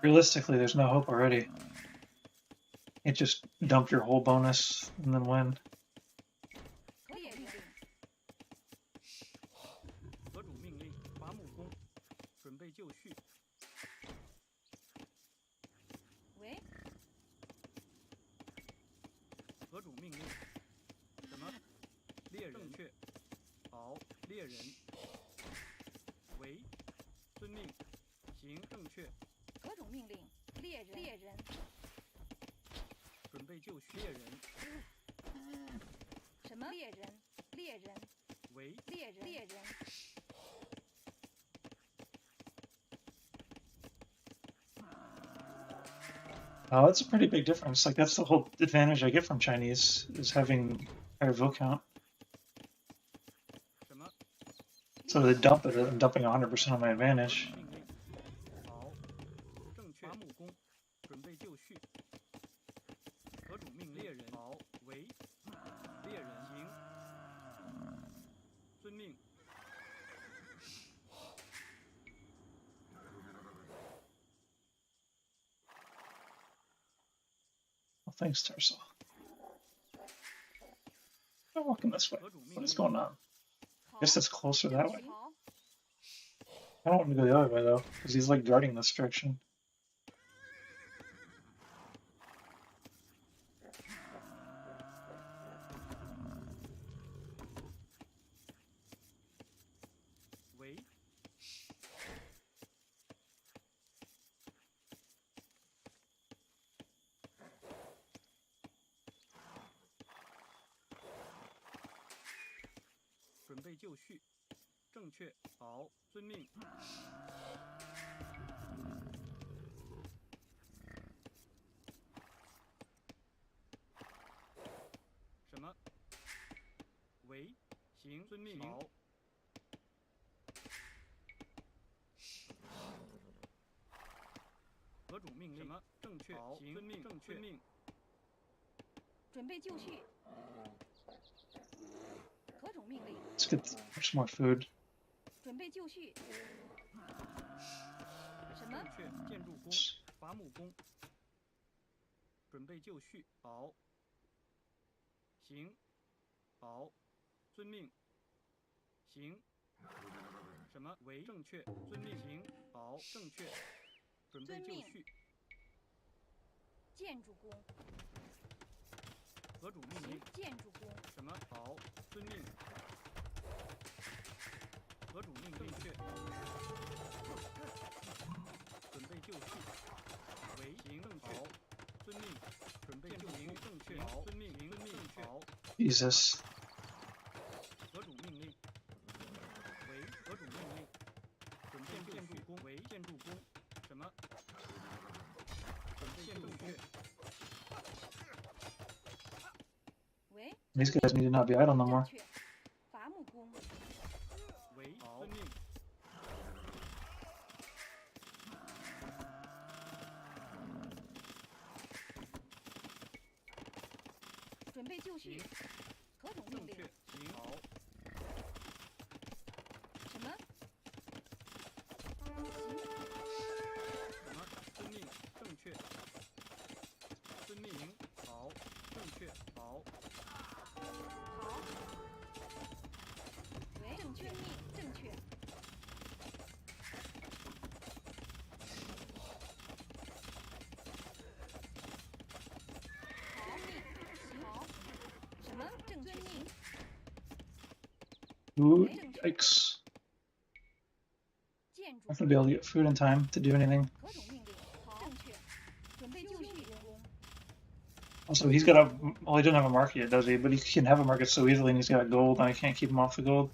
Realistically, there's no hope already. You can't just dump your whole bonus and then win. Oh, that's a pretty big difference. Like, that's the whole advantage I get from Chinese, is having higher vote count. So they dump it, I'm dumping 100% of my advantage. Well, thanks, Tarso. I'm walking this way. What is going on? I guess it's closer that way. I don't want to go the other way though, because he's like guarding this direction.喂，准备就绪，正确，好，遵命。什么？喂，行，遵命。好。何种命令？什么？正确，好，遵命，正确，遵命。准备就绪。何种命令？ Let's get much more food. 准备就绪。什么？正确，建筑工，伐木工。准备就绪，好。行，好，遵命。行。什么？为正确，遵命。行，好，正确。准备就绪。建筑工。何种命令？建筑工。什么？好，遵命。何种命令？正确。准备就绪。为行，正确。好，遵命。准备就绪，正确。好，遵命。遵命，正确。好。Jesus. 何种命令？为何种命令？准备建筑工。为建筑工。什么？准备就绪。 These guys need to not be idle no more. 伐木工。为遵命。准备就绪。何种命令？行，好。什么？什么？遵命，正确。遵命，好，正确，好。 好，为正确命，正确。好命，行好。什么正确命？ Ooh, yikes. 建筑 Not gonna be able to get food in time to do anything. 何种命令？好，正确。准备就绪。 Also, he's got a. Well, he doesn't have a market yet, does he? But he can have a market so easily, and he's got gold, and I can't keep him off the gold.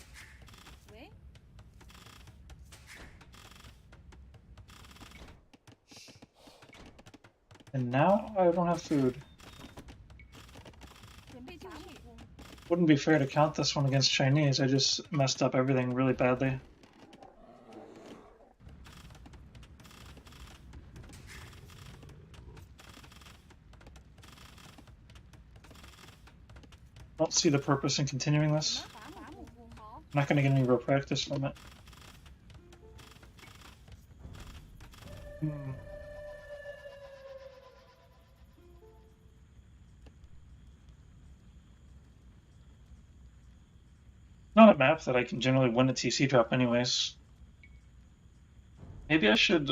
And now I don't have food. Wouldn't be fair to count this one against Chinese. I just messed up everything really badly. Don't see the purpose in continuing this. I'm not going to get any real practice from it. Not a map that I can generally win a TC drop anyways. Maybe I should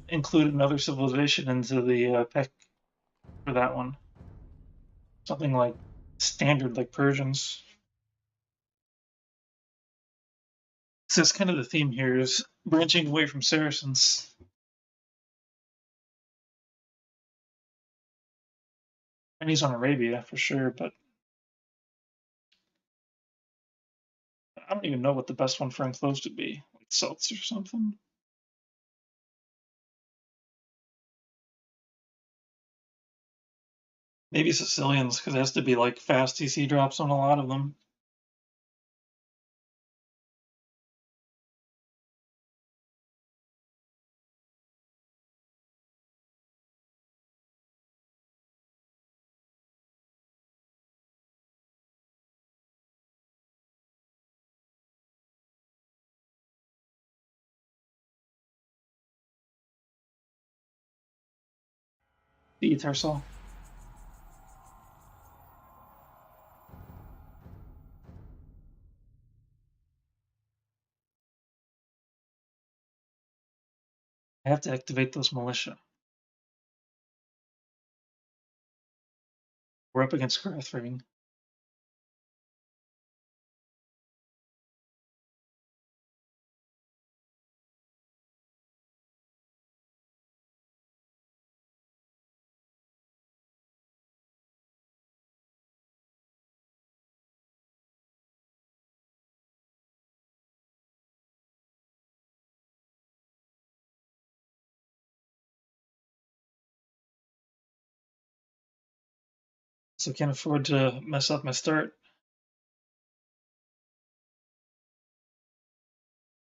include another civilization into the pack for that one. Something like standard, like Persians. So that's kind of the theme here, is branching away from Saracens. And he's on Arabia for sure, but I don't even know what the best one for enclosed would be. Like Celts or something. Maybe Sicilians, because it has to be like fast TC drops on a lot of them. The Etersal. I have to activate those militia. We're up against Grathring. So can't afford to mess up my start.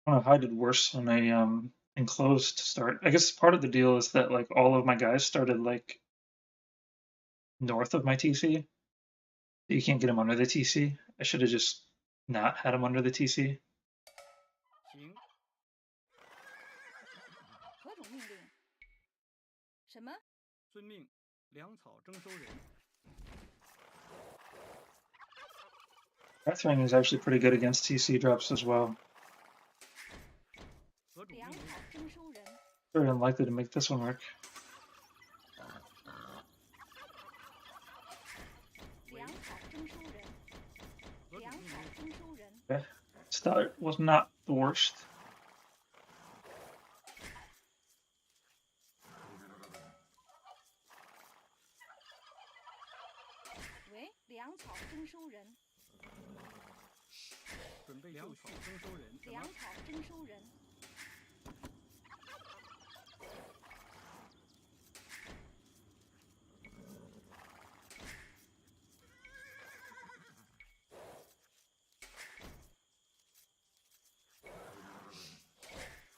I don't know how I did worse on a enclosed start. I guess part of the deal is that like all of my guys started like north of my TC. You can't get them under the TC. I should have just not had them under the TC. 行，何种命令？什么？遵命，粮草征收人。 Grathring is actually pretty good against TC drops as well. 何种命粮草令？征收人。 Very unlikely to make this one work. 粮草征收人。何种粮命令？草征收人。 Okay. Start was not the worst. 喂，粮草征收人。准备粮草征收人。什么？粮草征收人。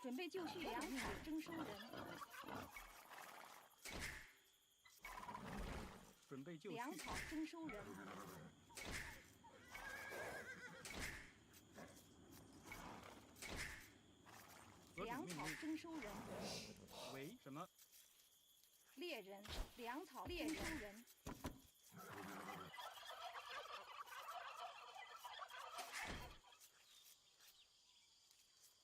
准备就绪，粮草征收人。准备就绪。粮草征收人。何种粮草命令？征收人。为什么？猎人，粮草征收人。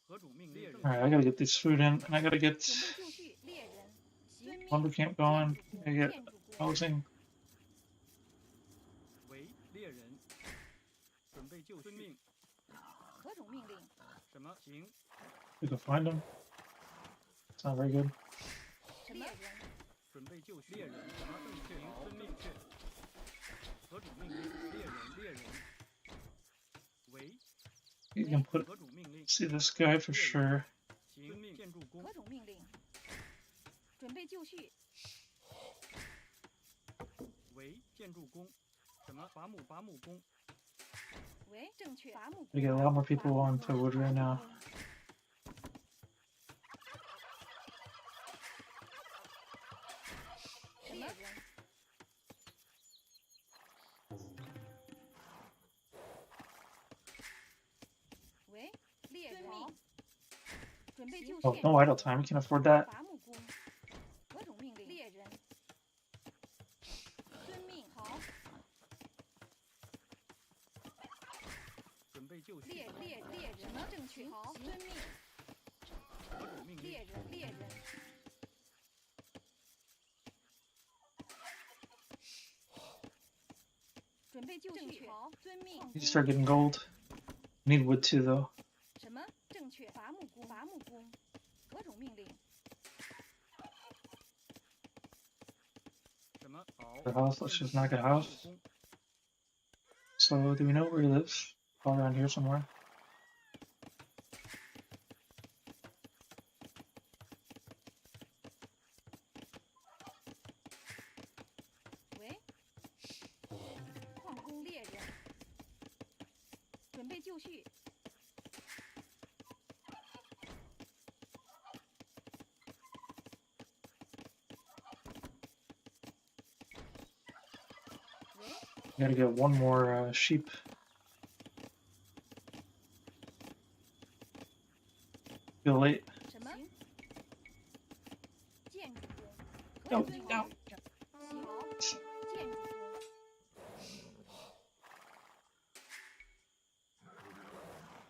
何种命令？猎人。 Alright, I gotta get this food in, and I gotta get 准备就绪，猎人。遵命。 lumber camp going. I get 建筑工。 housing. 为猎人。准备就绪。遵命。何种命令？什么？行。 We can find them. It's not very good. 猎人。 准备就绪。猎人。什么？正确。遵命。确。何种命令？猎人。猎人。为。 You can put 何种命令？ see this guy for sure. 行。命。建筑工。何种命令？准备就绪。为建筑工。什么？伐木工。喂，正确。伐木工。 We get a lot more people on to wood right now. 猎人。喂，猎人。准备就绪。 Oh, no idle time. We can afford that. 伐木工。何种命令？猎人。遵命。好。 准备就绪。猎人。什么？正确。好。遵命。何种命令？猎人。准备就绪。好。遵命。 You start getting gold. Need wood too, though. 什么？正确。伐木工。何种命令？ 什么？好。 The house. Let's just knock it out. So, do we know where he lives? All around here somewhere. 喂，矿工猎人。准备就绪。喂， Gotta get one more sheep. Feel late. 什么？建筑工。 No, 何种命令？ no. 行。建筑工。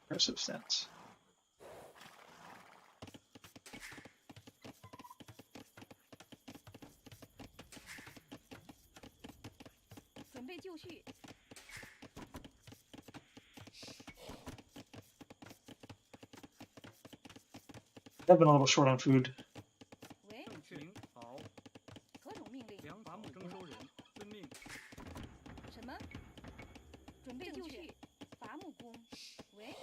Aggressive stance. I've been a little short on food. 行，好。两伐木征收人，遵命。什么？准备就绪。伐木工。喂。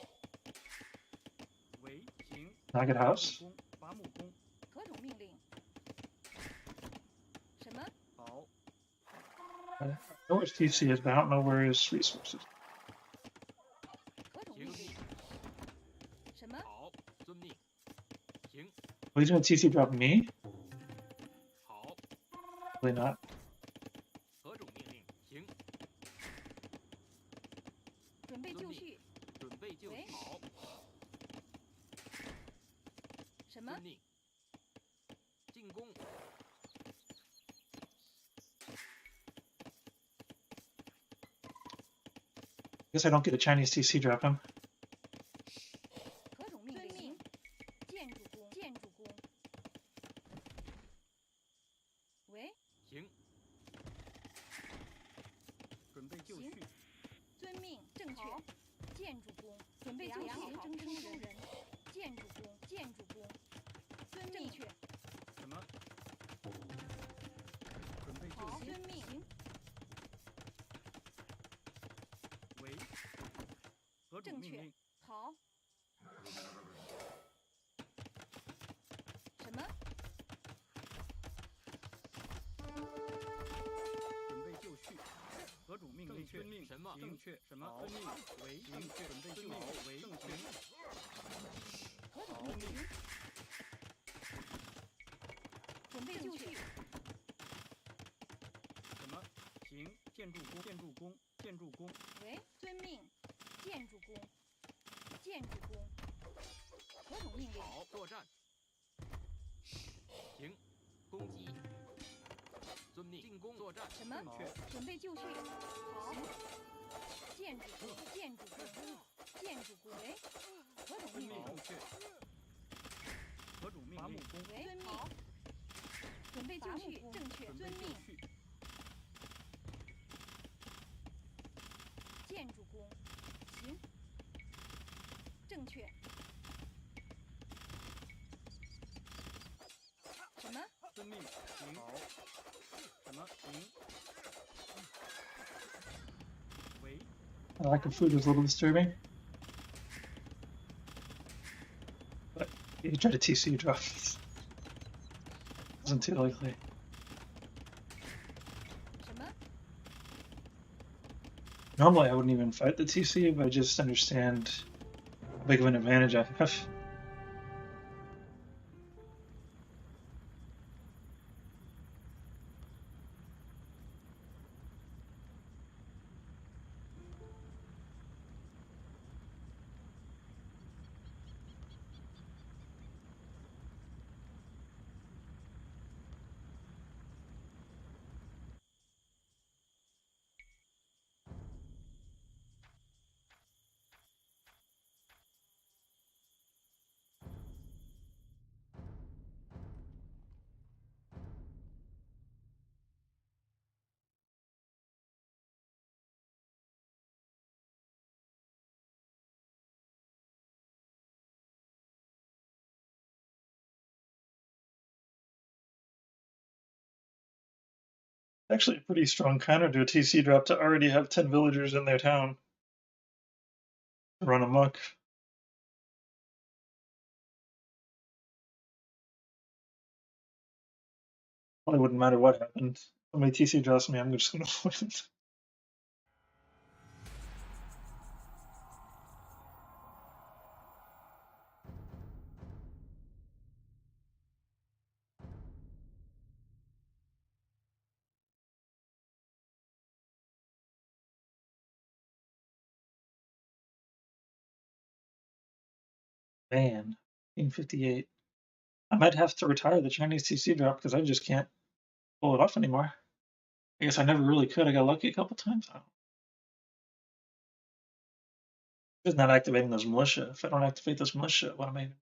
喂，行。 Knock it house. 伐木工。何种命令？什么？好。I know where TC is, but I don't know where his resources. 何种命令？什么？好，遵命。行。 Well, he's gonna TC drop me? 好。 Probably not. 何种命令？行。准备就绪。准备就绪。好。什么？遵命。进攻。 Guess I don't get a Chinese TC drop him. 何种命令？建筑工，建筑工。喂。行。准备就绪。遵命，正确。建筑工，准备就绪，征收人。建筑工，建筑工。遵命，正确。什么？准备就绪。遵命。 喂，何种命令？好。什么？准备就绪。何种命令？遵命。什么？正确。什么？遵命。为正确。准备就绪。为正确。何种命令？准备就绪。什么？行。建筑工。建筑工。建筑工。喂，遵命。建筑工。建筑工。何种命令？好，作战。行，攻击。遵命。进攻作战。什么？准备就绪。好。建筑工。建筑工。建筑工。喂，何种命令？正确。何种命令？喂，遵命。准备就绪，正确。遵命。建筑工。行。正确。什么？遵命。行。好。什么？行。喂。 I like the food was a little disturbing. But he tried to TC drop. Wasn't too likely. 什么？ Normally I wouldn't even fight the TC, but I just understand how big of an advantage I have. Actually, a pretty strong counter to a TC drop to already have 10 villagers in their town. Run amok. Probably wouldn't matter what happened. Somebody TC drops me, I'm just gonna win. Man, 1858. I might have to retire the Chinese TC drop because I just can't pull it off anymore. I guess I never really could. I got lucky a couple times. Just not activating those militia. If I don't activate those militia, what am I even?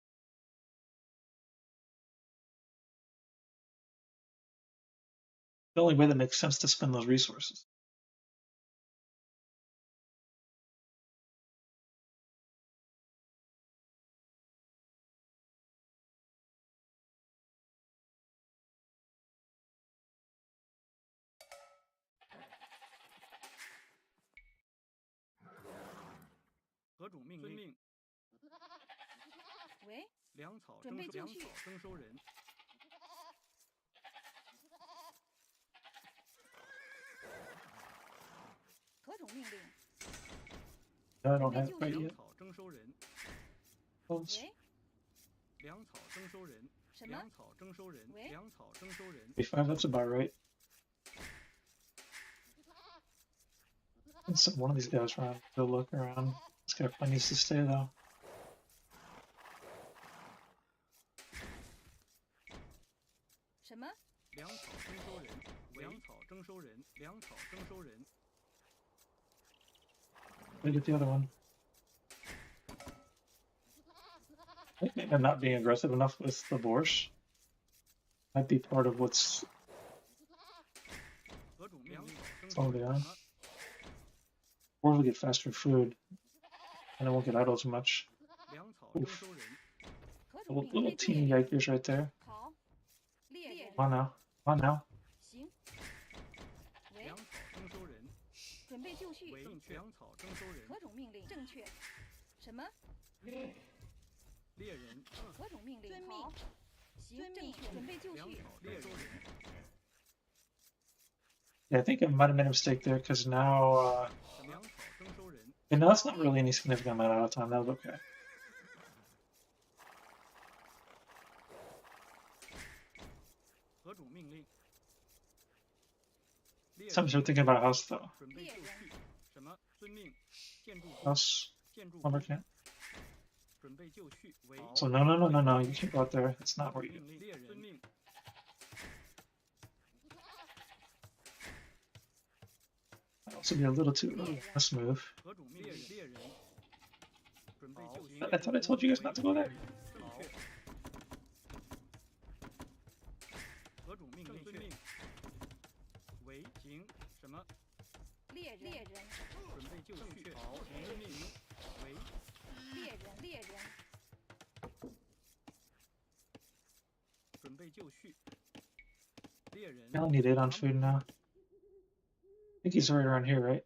The only way that makes sense to spend those resources. 何种命令？喂，粮草准备就绪。征收人。何种命令？ I don't have it right 粮 yet. 草征收人。 Close. 喂，粮草征收人。什么？粮草征收人。喂，粮草征收人。 35, that's about right. And so one of these guys around. Go look around. This guy probably needs to stay though. 什么？粮草征收人。粮草征收人。粮草征收人。 Let me get the other one. I think maybe I'm not being aggressive enough with the boars. Might be part of what's 何种粮草征 slowing 收 me 人。 down. Boars will get faster food, and I won't get idle as much. 粮草征收人。 何种命令？ Little teeny yikers right there. 好，猎人。 Come on now. Come on now. 行。喂，粮草征收人。 准备就绪。正确。粮草征收人。 何种命令？正确。什么？ 猎人。 何种命令？遵命。行，正确。准备就绪。 猎收人。 Yeah, I think I might have made a mistake there because now, 粮草征收人。 you know, that's not really any significant amount of time. That was okay. 何种命令？ Time to start thinking about a house though. 准备就绪。什么？遵命。建筑工。 House. 建筑 Lumber 工。 camp. 准备就绪。为。 So no, no, no, no, no. You can't go out there. That's not where you. 命令。猎人。遵命。 Might also be a little too early. Let's move. 何种命令？猎人。准备就绪。 I thought I told you guys not to go there. 正确。何种命令？遵命。为行什么？猎人。准备就绪。好，遵命。为猎人。准备就绪。猎人。 I only need 8 on food now. I think he's right around here, right?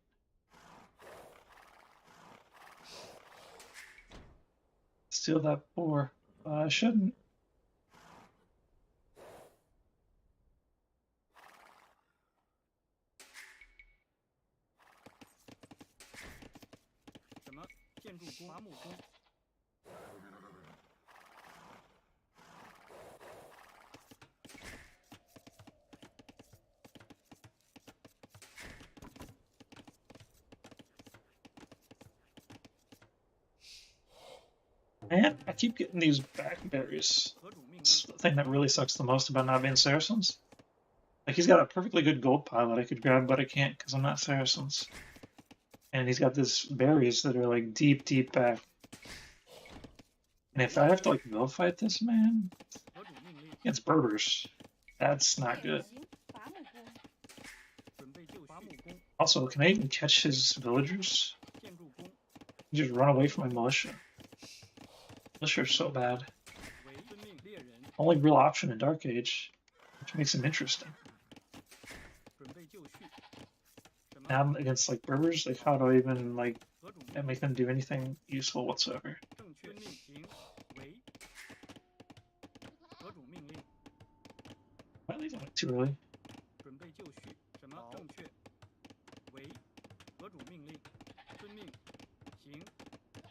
Steal that boar. I shouldn't. 什么？建筑工。伐木工。 Man, I keep getting these blackberries. 何种命 It's 令？ the thing that really sucks the most about not being Saracens. Like, he's got a perfectly good gold pile that I could grab, but I can't because I'm not Saracens. And he's got these berries that are, like, deep, deep back. And if I have to, like, mill fight this man 何种命令？ against Berbers, that's not good. 行，伐木工。 准备就绪。伐木工。 Also, can I even catch his villagers? 建筑工。 Just run away from my militia. Militia are so bad. 为遵命。猎人。 Only real option in Dark Age, which makes him interesting. 准备就绪。什么？ Now against like Berbers, like how do I even like 何种命 make them do anything useful whatsoever? 正确。遵命。行为。何种命令？ Am I leaving it too early? 准备就绪。什么？正确。为。何种命令？遵命。行。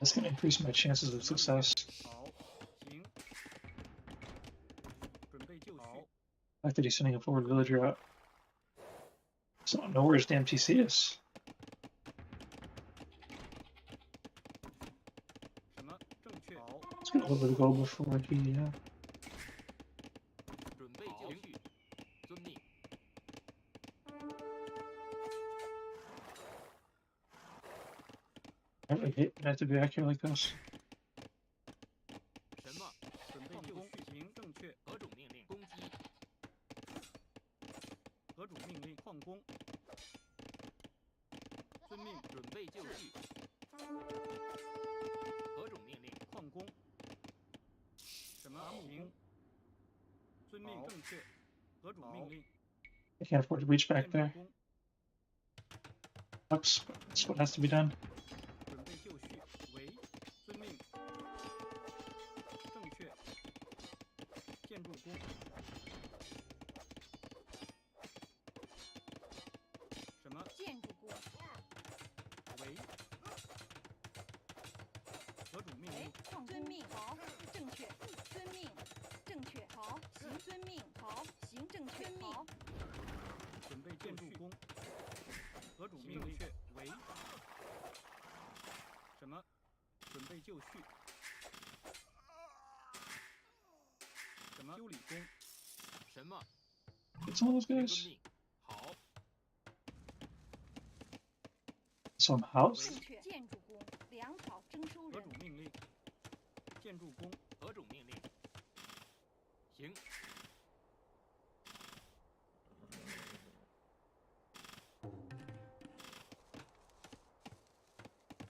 That's gonna increase my chances of success. 好。行。准备就绪。 The fact that he's sending a forward villager out. So I don't know where his damn TC is. 什么？正确。好。 Let's get a little bit of gold before he. 准备就绪。遵命。 I really hate that I have to be accurate like this. 什么？准备就绪。行正确。何种命令？攻击。何种命令？矿工。遵命。准备就绪。何种命令？矿工。什么？行。遵命。正确。何种命令？ I can't afford to reach back 建筑 there. 工。 Sucks, but that's what has to be done. 准备就绪。为抗遵命，好，正确，遵命，正确，好，行，遵命，好，行，正确，好。准备建筑工。何种命令？为什么？准备就绪。什么？修理工。什么？ It's one of those 请 guys. 遵命。好， Some house. 正确，建筑工，粮草征收人何种。命令？建筑工。何种命令？行，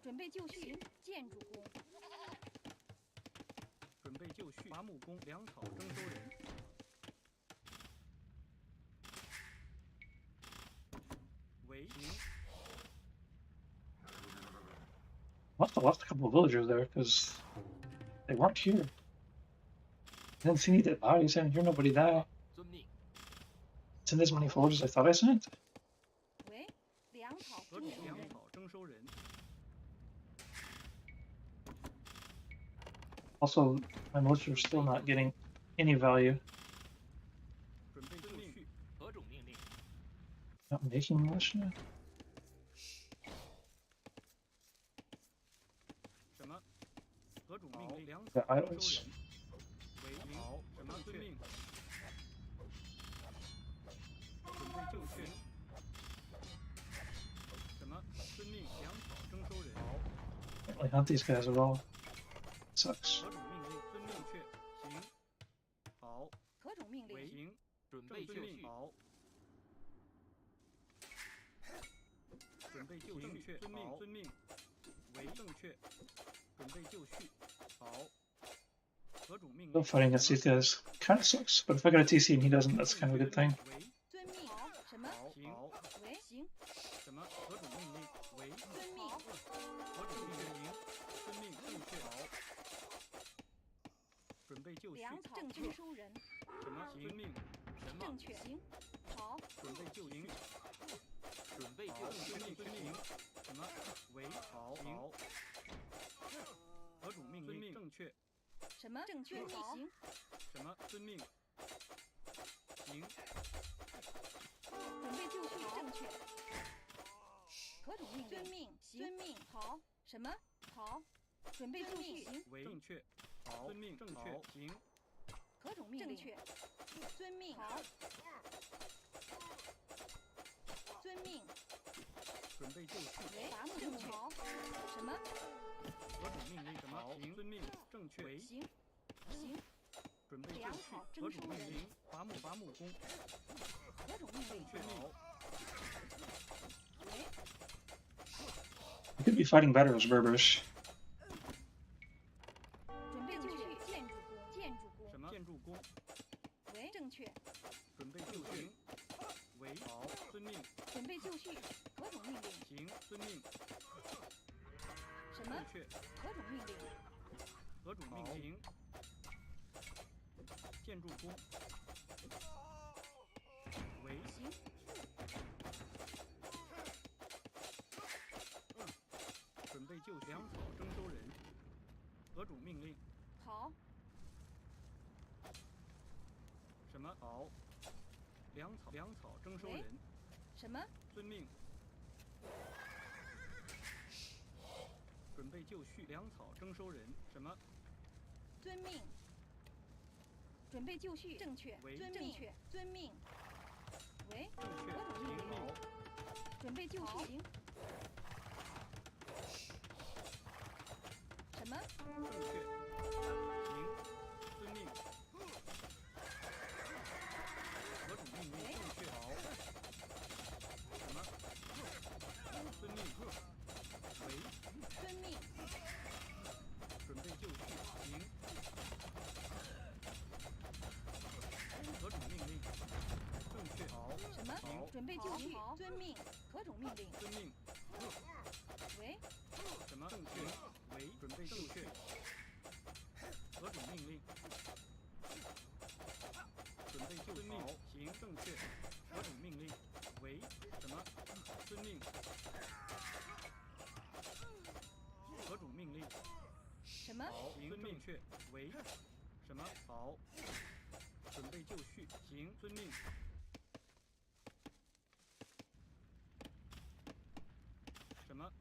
准备就绪，建筑工。准备就绪。伐木工。粮草征收人。为行。 Must have lost a couple of villagers there because they weren't here. I didn't see any dead bodies. I didn't hear nobody die. 遵命。 Send as many forges as I thought I sent. 为粮草何种征收人。粮草征收人。 Also, my militia are still not getting any value. 准备就绪。何种命令？ Not making militia. 什么？何种命令？粮 The 草征 idols. 收人。为好。什么？遵命。准备就绪。什么？遵命。粮草征收人。好。 Can't really hunt these guys at all. Sucks. 何种命令？遵命确。行。好。何种命令？为行。准备就绪。好。准备就绪。遵命。遵命。为正确。准备就绪。好。何种命 Still 令？ fighting against these guys kind of sucks, but if I get a TC and he doesn't, that's kind of a good thing. 为 遵命。好，什么？好。行。为行。什么？何种命令？为遵命。何种命令？遵命正确。好。准备就绪。粮草征收人。什么？遵命。什么？正确，行。好，准备就绪。准备好。就绪。遵命。遵命。什么？为好。好。何种命令？正确。什么？正确，行。什么？遵命。行。准备就绪，正确。何种命令？遵命，遵命。好，什么？好，准备就绪，行。为正确。好。遵命。正确。行。何种命令？正确。遵命。好。遵命。准备就绪。为伐木正确。好。什么？何种命令？什么？行。遵命。正确。为行。行。准备就绪。粮草何征收人。种命令？伐木工。何种命令？确好。为 We could be fighting better as Berbers. 准备就绪，建筑工，建筑工。什么？建筑工。为正确。准备就绪。为好。遵命。准备就绪。何种命令？行。遵命。什么？正确。何种命令？何种命令？建筑工。为行。准备就粮草征收人。何种命令？好。什么？好。粮草征收人。什么？遵命。准备就绪。粮草征收人。什么？遵命。准备就绪，正确。为遵命，遵命。为正确。何种命令？好。准备就绪，行。什么？正确。行。遵命。何种命令？正确。好。什么？遵命。为遵命。准备就绪。行。何种命令？正确。好。什么？好。准备就绪，遵命。何种命令？遵命。为什么？正确。为准备就绪。何种命令？准备就绪。行。正确。何种命令？为什么？遵命。何种命令？好，行，正确。喂，什么？好，准备就绪。行，遵命。什么？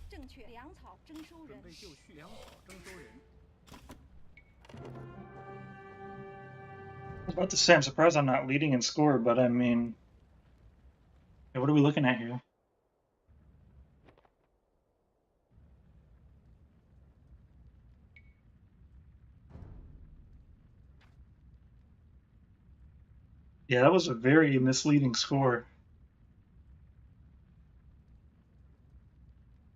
正确。粮草征收人。准备就绪。粮草征收人。 I was about to say, I'm surprised I'm not leading in score, but I mean, what are we looking at here? Yeah, that was a very misleading score.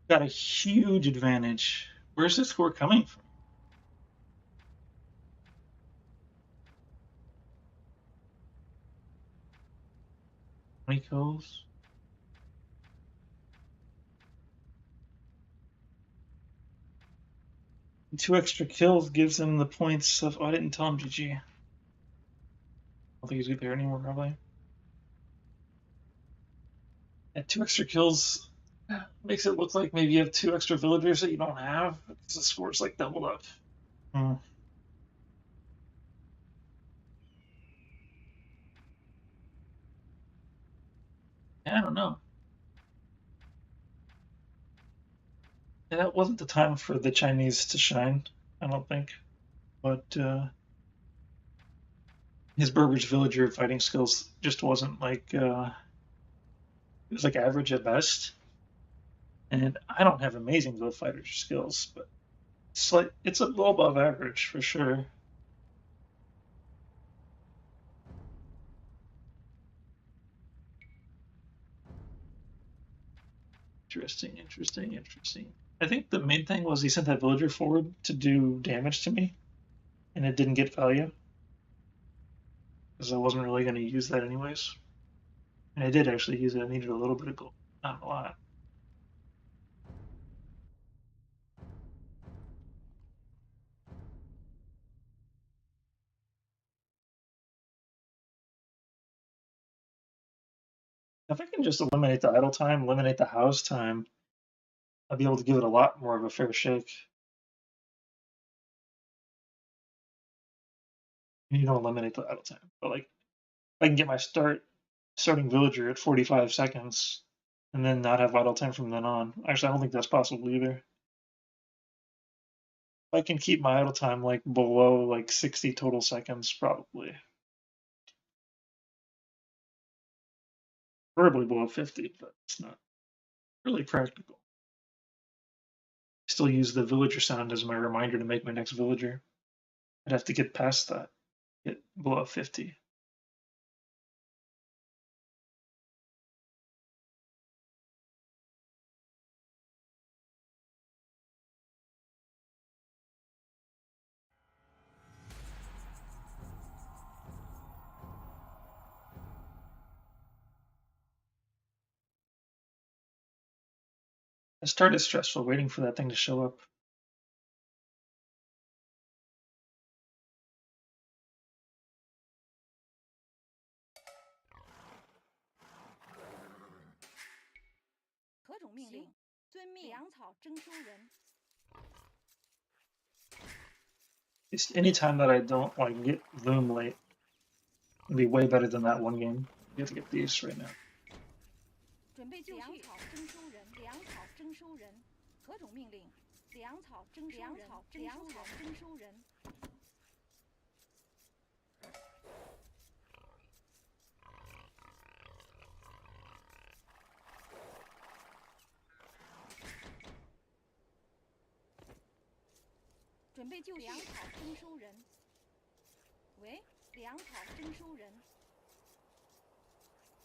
Got a huge advantage. Where's this score coming from? Twenty kills. Two extra kills gives him the points of. Oh, I didn't tell him GG. I don't think he's there anymore, probably. Yeah, two extra kills makes it look like maybe you have two extra villagers that you don't have because the score's like doubled up. Hmm. Yeah, I don't know. Yeah, that wasn't the time for the Chinese to shine, I don't think. But his Burbage villager fighting skills just wasn't like it was like average at best. And I don't have amazing Go fighter skills, but it's a little above average for sure. Interesting. I think the main thing was he sent that villager forward to do damage to me, and it didn't get value because I wasn't really going to use that anyways. And I did actually use it. I needed a little bit of gold, not a lot. If I can just eliminate the idle time, eliminate the house time, I'll be able to give it a lot more of a fair shake. You don't eliminate the idle time, but like I can get my starting villager at 45 seconds and then not have idle time from then on. Actually, I don't think that's possible either. I can keep my idle time like below like 60 total seconds, probably. Preferably below 50, but it's not really practical. Still use the villager sound as my reminder to make my next villager. I'd have to get past that, get below 50. I started stressful waiting for that thing to show up. Just any time that I don't like get Loom late, it'd be way better than that one game. You have to get these right now. 准备就绪。粮草征收人，粮草征收人，何种命令？粮草征收人，粮草征收人。准备就绪。粮草征收人。喂，粮草征收人。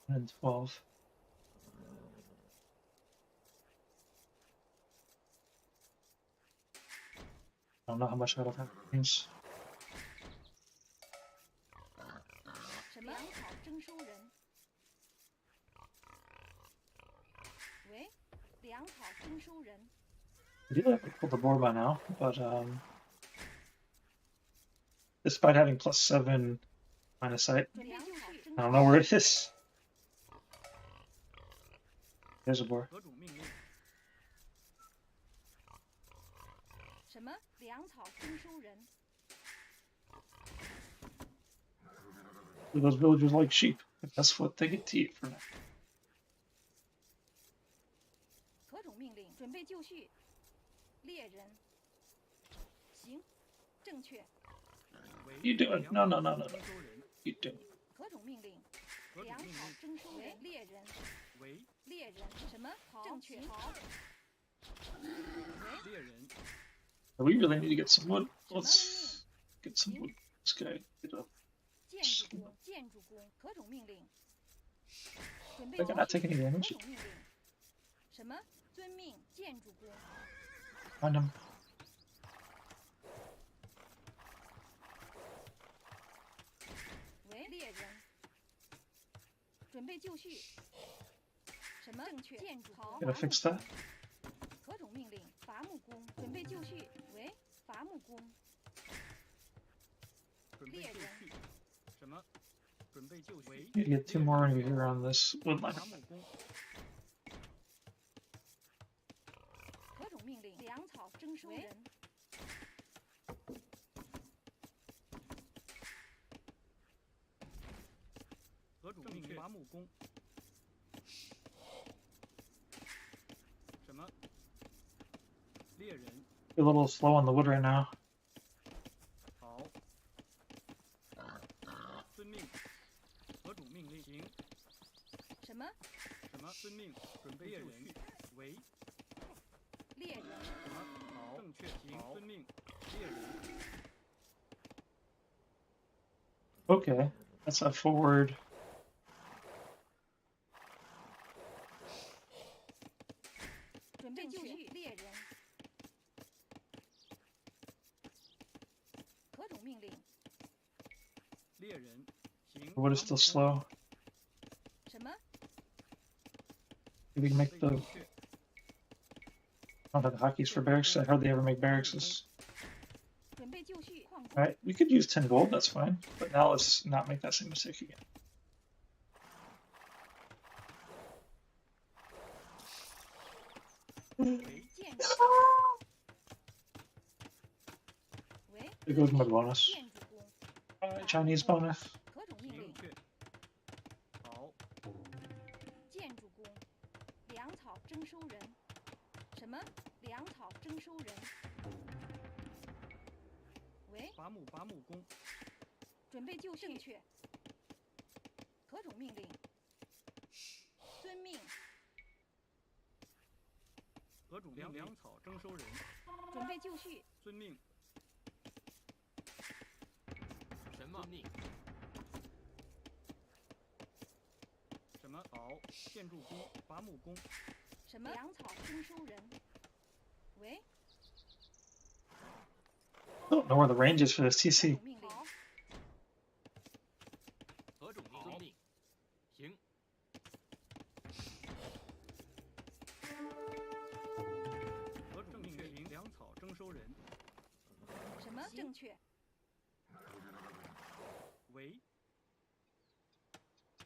And 12. I don't know how much that'll have means. 什么？粮草征收人。喂，粮草征收人。I do have to pull the board by now, but despite having +7 line of sight, I don't know where it is. There's a board. 粮草征收人。 Those villagers like sheep. That's what they get to eat for now. 何种命令？准备就绪。猎人。行，正确。 You doing? No. You doing? 何种命令？粮草征收人。猎人。为猎人什么？正确。好。猎人 We really need to get some wood. Let's get some wood. This guy get up. 建筑工，建筑工。何种命令？准备 They cannot take any 何 damage. 种命令？什么？遵命。建筑工。 Find him. 为猎人。准备就绪。什么？正确。建筑工。 Gotta fix that. 何种命令？伐木工。准备就绪。为伐木工。准备就绪。什么？准备就绪。 Need to get 2 more over here on this wood line. 伐木工。 何种命令？粮草征收人。何种命令？伐木工。什么？猎人。 You're a little slow on the wood right now. 好。遵命。何种命令？行。什么？什么？遵命。准备就绪。为。 猎人。什么？好。正确。行。遵命。猎人。 Okay, that's a forward. 准备就绪。猎人。何种命令？猎人。行。 The wood is still slow. 什么？ Maybe we can make the. I don't have the hotkeys for barracks. I hardly ever make barracks. 准备就绪。矿工。 Alright, we could use 10 gold, that's fine. But now let's not make that same mistake again. 为建筑。为 There goes my bonus. 建筑工。 Chinese bonus. 何种命令？正确。好。建筑工。粮草征收人。什么？粮草征收人。为伐木工。准备就绪。正确。何种命令？遵命。何种粮草征收人。准备就绪。遵命。什么命？什么？好。建筑工。伐木工。什么？粮草征收人。喂。 I don't know where the range is for this TC. 命令。何种命令？行。何种命令？粮草征收人。什么？正确。为。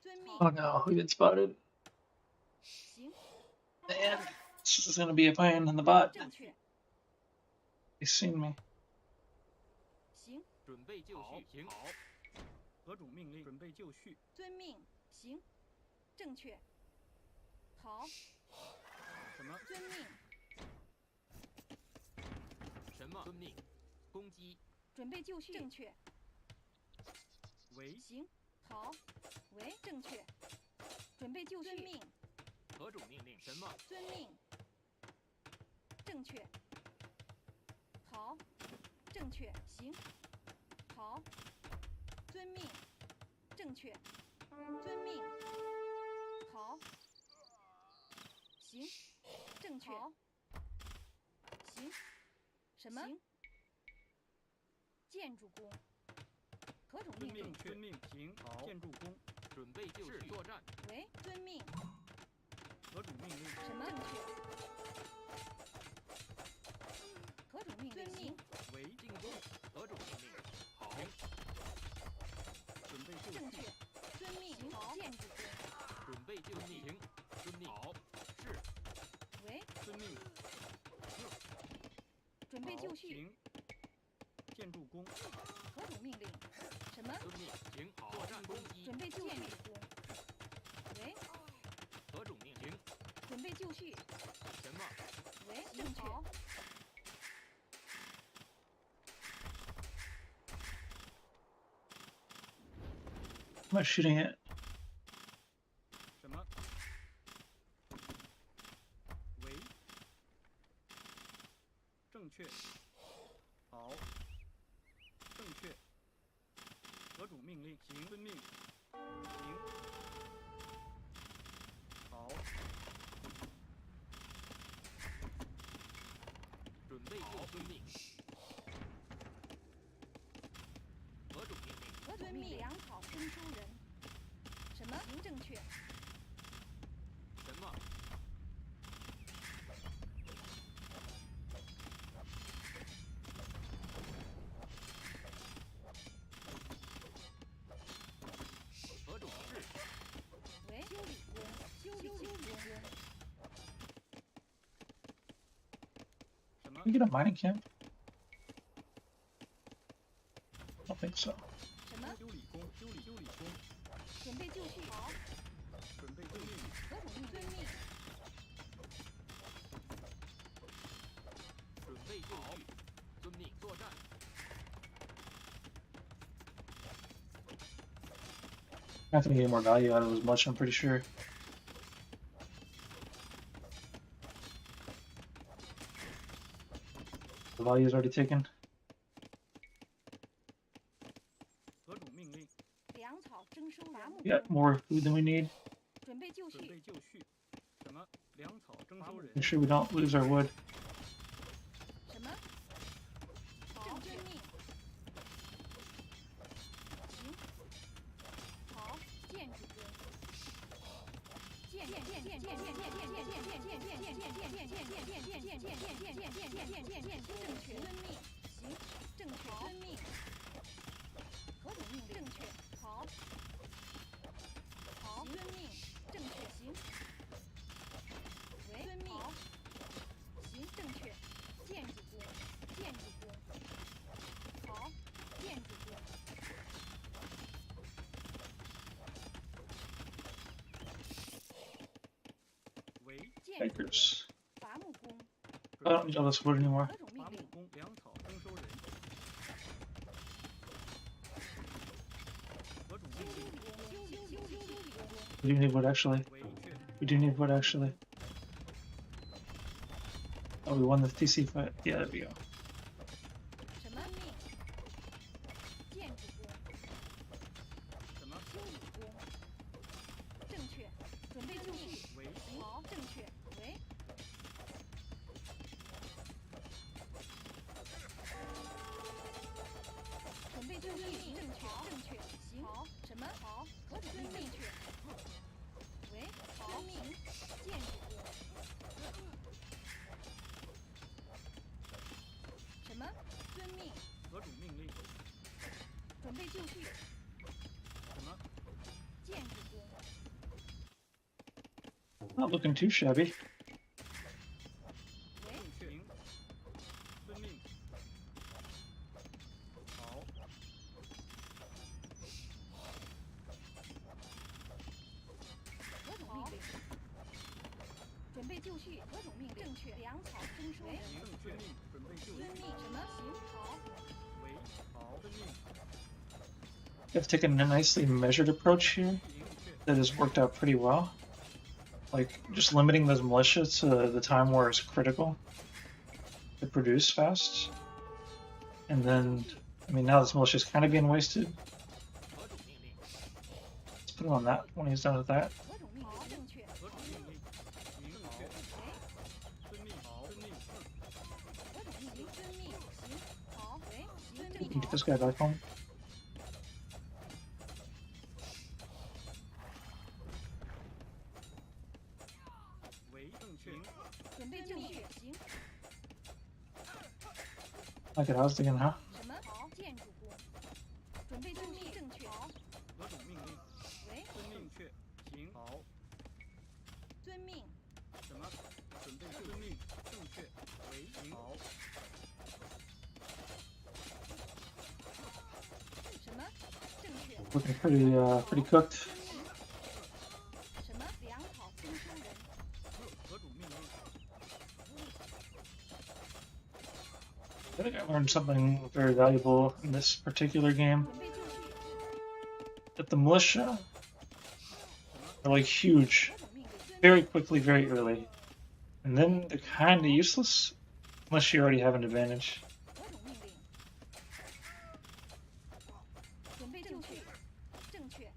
遵命。 Oh no, we've been spotted. 行。 Man, this is gonna be a pain in the butt. 正确。 He's seen me. 行。准备就绪。行。好。何种命令？准备就绪。遵命。行。正确。好。什么？遵命。什么？遵命。攻击。准备就绪。正确。为。行。好。为。正确。准备就绪。遵命。何种命令？什么？遵命。正确。好。正确。行。好。遵命。正确。遵命。好。行。正确。行。什么？建筑工。何种命令？遵命。行。好。建筑工。准备就绪。作战。为。遵命。何种命令？什么？正确。何种命令？遵命。为。进攻。何种命令？好。准备就绪。正确。遵命。好。建筑工。准备就绪。行。遵命。好。是。为。遵命。准备就绪。行。攻。何种命令？什么？遵命，请作战攻击。准备就绪。喂？何种命令？准备就绪。什么？喂？正确。Am I shooting it? 什么？喂？正确。好。正确。何种命令？行，遵命。行。好。准备就遵命。何种命令？何种命令？粮草征收人。什么？行，正确。什么？何种事？喂？修理工，修理工。什么 Can we get a mining camp? I don't think so. 什么？修理工，修理工。准备就绪。好。准备就绪。何种命？遵命。准备就绪。遵命作战。Not gonna get more value out of it as much, I'm pretty sure. The value is already taken. 何种命令？粮草征收伐木 We got more food than we need. 准备就绪。准备就绪。什么？粮草征收人。 Make sure we don't lose our wood. 什么？正遵命。行。好，建筑工。正确。遵命。行。正确。遵命。何种命令？正确。好。好。遵命。正确。行。喂。遵命。行。正确。建筑工。建筑工。好。建筑工。为 Bakers. 伐木工。 I don't need all this wood anymore. 何种命伐木令？工，粮草征收人。何种命令？ We do need wood actually. 为确。 We do need wood actually. Oh, we won the TC fight. Yeah, there we go. 什么命？建筑工。什么？修理工。正确。准备就绪。为好，正确。喂。准备就绪。正确。正确。行。好。什么？好。何种命令？正确。喂。好。命。建筑工。什么？遵命。何种命令？准备就绪。什么？建筑工。 Not looking too shabby. 喂。正确。行。遵命。好。何种命令？准备就绪。何种命令？正确。粮草征收人。行，遵命。准备就绪。遵命。什么？行。好。为好。遵命。 I've taken a nicely measured approach here 行，确。 that has worked out pretty well. Like, just limiting those militia to the time where it's critical to produce fast. And then, I mean, now this militia is kind of being wasted. 何种命令？ Let's put him on that when he's done with that. 何种命令？正确。何种命令？行，好。喂。遵命。好。遵命。何种命令？遵命。行。好。喂。行。We can get this guy back home. 为正确。准备就绪。行。 Like it, how's it again, huh? 什么？好。建筑工。准备就绪。正确。好。何种命令？喂。遵命。确。行，好。遵命。什么？准备遵命。正确。为行。好。Looking pretty cooked. 什么粮草征收人？何种命令？ I think I learned something very valuable in this particular game. 准备就绪。 That the militia are like huge, 何种命令？遵 very quickly, very early. And then they're kind of useless unless you already have an advantage. 何种命令？准备就绪。正确。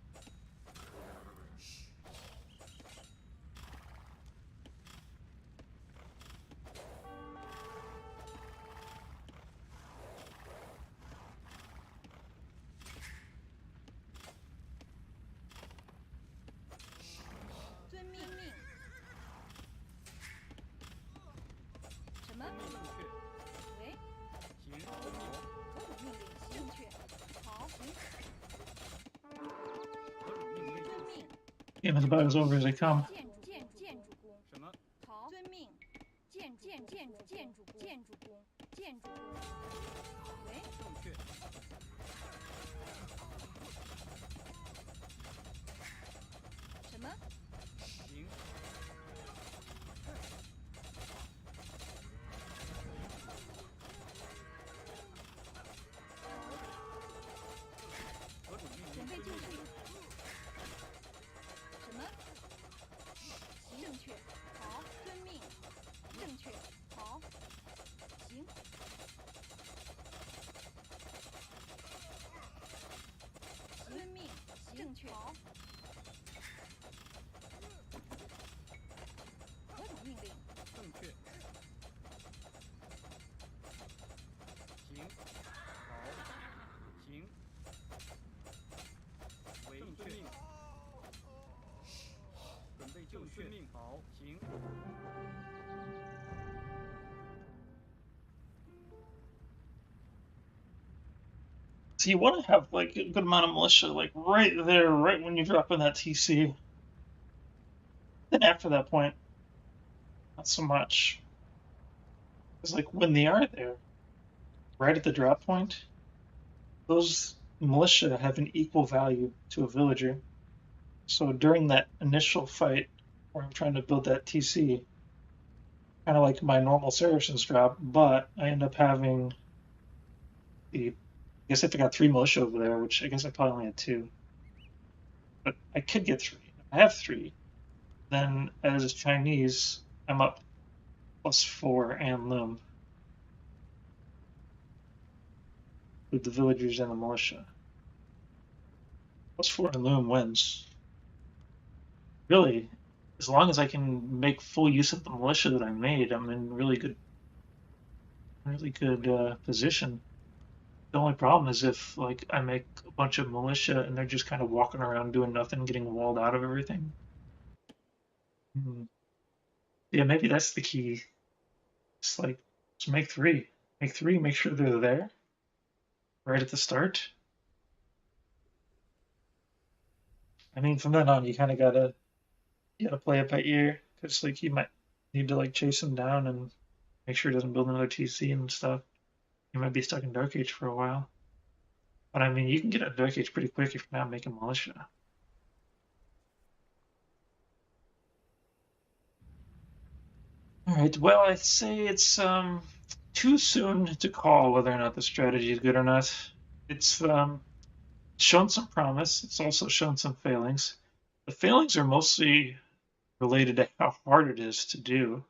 遵命。什么？正确。喂？行，何种命令？正确。好，行。何种命令？遵命。 Game is about as over as they come. 建筑工。什么？好，遵命。建筑工。喂？正确。什么？行，何种命令？准备就绪。什么？正确。好，遵命。正确。好。行。遵命。正确。好。何种命令？正确。行，好，行，为正确。准备就绪。命好，行。 So you want to have like a good amount of militia like right there, right when you drop in that TC. Then after that point, not so much. Because like when they are there, right at the drop point, those militia have an equal value to a villager. So during that initial fight where I'm trying to build that TC, kind of like my normal Saracens drop, but I end up having the, I guess if I got 3 militia over there, which I guess I probably only had 2, but I could get 3. I have 3. Then as Chinese, I'm up +4 and loom with the villagers and the militia. +4 and loom wins. Really, as long as I can make full use of the militia that I made, I'm in really good position. The only problem is if like I make a bunch of militia and they're just kind of walking around doing nothing, getting walled out of everything. Yeah, maybe that's the key. It's like just make 3, make sure they're there right at the start. I mean, from then on, you kind of gotta play it by ear because like you might need to like chase him down and make sure he doesn't build another TC and stuff. You might be stuck in Dark Age for a while. But I mean, you can get out of Dark Age pretty quick if you're not making militia. Alright, well, I'd say it's too soon to call whether or not the strategy is good or not. It's shown some promise. It's also shown some failings. The failings are mostly related to how hard it is to do.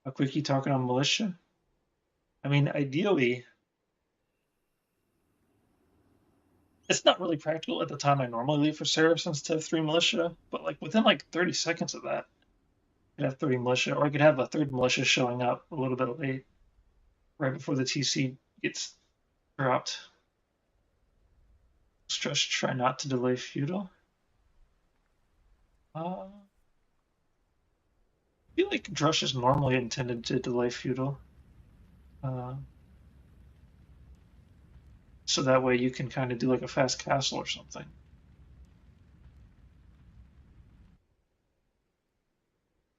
A quickie talking on militia. I mean, ideally, it's not really practical at the time I normally leave for Saracens to have 3 militia, but like within like 30 seconds of that, I could have 3 militia, or I could have a 3rd militia showing up a little bit late, right before the TC gets dropped. Let's just try not to delay feudal. I feel like Drush is normally intended to delay feudal. So that way you can kind of do like a fast castle or something.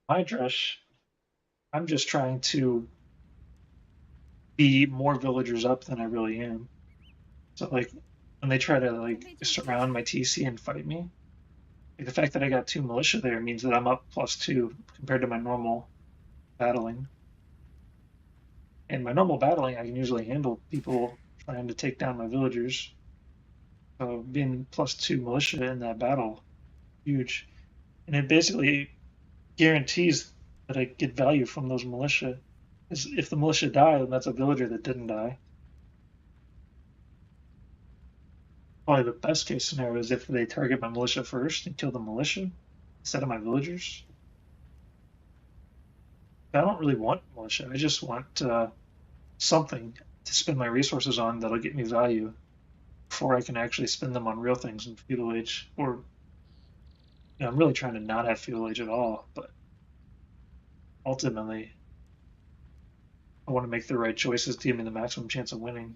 My Drush, I'm just trying to be more villagers up than I really am. So like when they try to like surround my TC and fight me, like the fact that I got 2 militia there means that I'm up +2 compared to my normal battling. And my normal battling, I can usually handle people trying to take down my villagers. So being +2 militia in that battle, huge. And it basically guarantees that I get value from those militia. Because if the militia die, then that's a villager that didn't die. Probably the best case scenario is if they target my militia first and kill the militia instead of my villagers. I don't really want militia. I just want something to spend my resources on that'll get me value before I can actually spend them on real things in feudal age. Or, I'm really trying to not have feudal age at all, but ultimately, I want to make the right choices to give me the maximum chance of winning.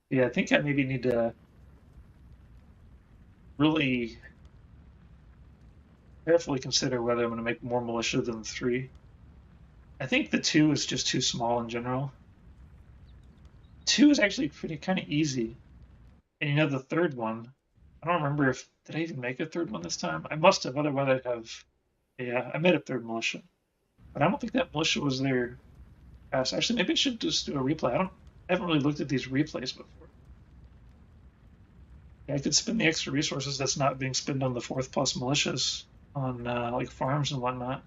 Yeah, I think I maybe need to really carefully consider whether I'm going to make more militia than 3. I think the 2 is just too small in general. 2 is actually pretty kind of easy. And the third one, I don't remember did I even make a third one this time? I must have, otherwise I'd have, yeah, I made a third militia. But I don't think that militia was there fast. Actually, maybe I should just do a replay. I haven't really looked at these replays before. Yeah, I could spend the extra resources that's not being spent on the 4th plus militias on like farms and whatnot.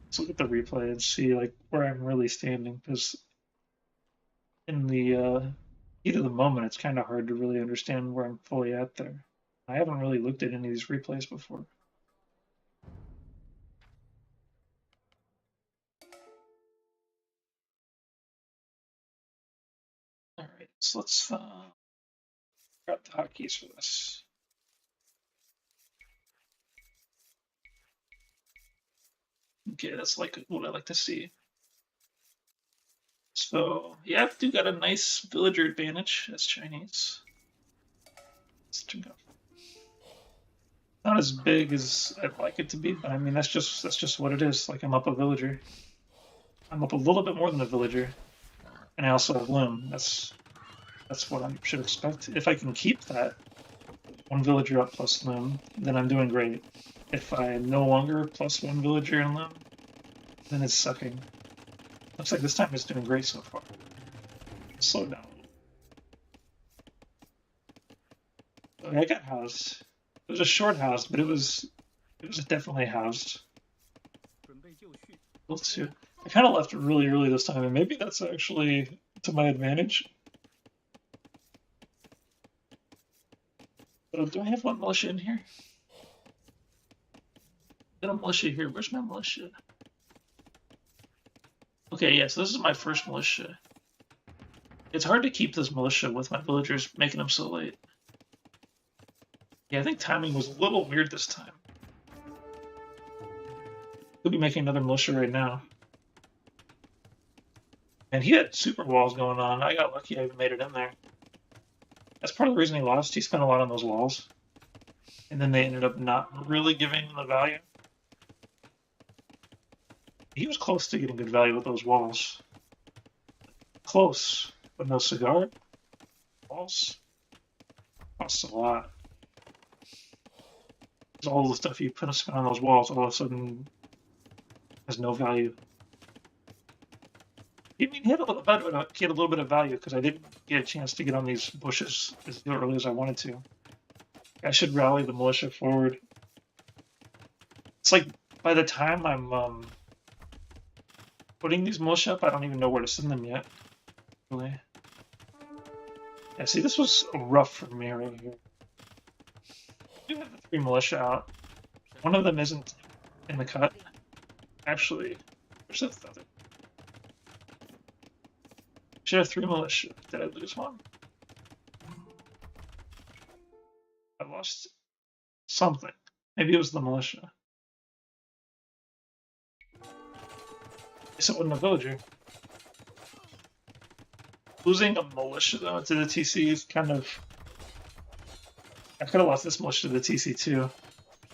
Let's look at the replay and see like where I'm really standing, because in the heat of the moment, it's kind of hard to really understand where I'm fully at there. I haven't really looked at any of these replays before. All right, so let's grab the hotkeys for this. Okay, that's like what I like to see. So yeah, I do got a nice villager advantage as Chinese. Not as big as I'd like it to be, but I mean that's just what it is. Like I'm up a villager. I'm up a little bit more than a villager, and I also have loom. That's what I should expect. If I can keep that 1 villager up plus loom, then I'm doing great. If I'm no longer plus 1 villager and loom, then it's sucking. Looks like this time it's doing great so far. Slow down a little. Okay, I got housed. It was a short house, but it was definitely housed. Let's see. I kind of left really early this time, and maybe that's actually to my advantage. Do I have 1 militia in here? Got a militia here. Where's my militia? Okay, yeah, so this is my first militia. It's hard to keep this militia with my villagers, making them so late. Yeah, I think timing was a little weird this time. Could be making another militia right now. And he had super walls going on. I got lucky I even made it in there. That's part of the reason he lost. He spent a lot on those walls. And then they ended up not really giving him the value. He was close to getting good value with those walls. Close, but no cigar. Walls costs a lot. Because all the stuff you put on those walls all of a sudden has no value. I mean, he had a little bit of value because I didn't get a chance to get on these bushes as early as I wanted to. I should rally the militia forward. It's like by the time I'm putting these militia up, I don't even know where to send them yet. Really. Yeah, see, this was rough for me right here. I do have the 3 militia out. One of them isn't in the cut. Actually, where's the other? Should have 3 militia. Did I lose 1? I lost something. Maybe it was the militia. Guess it wasn't a villager. Losing a militia though to the TC is kind of. I could have lost this militia to the TC too.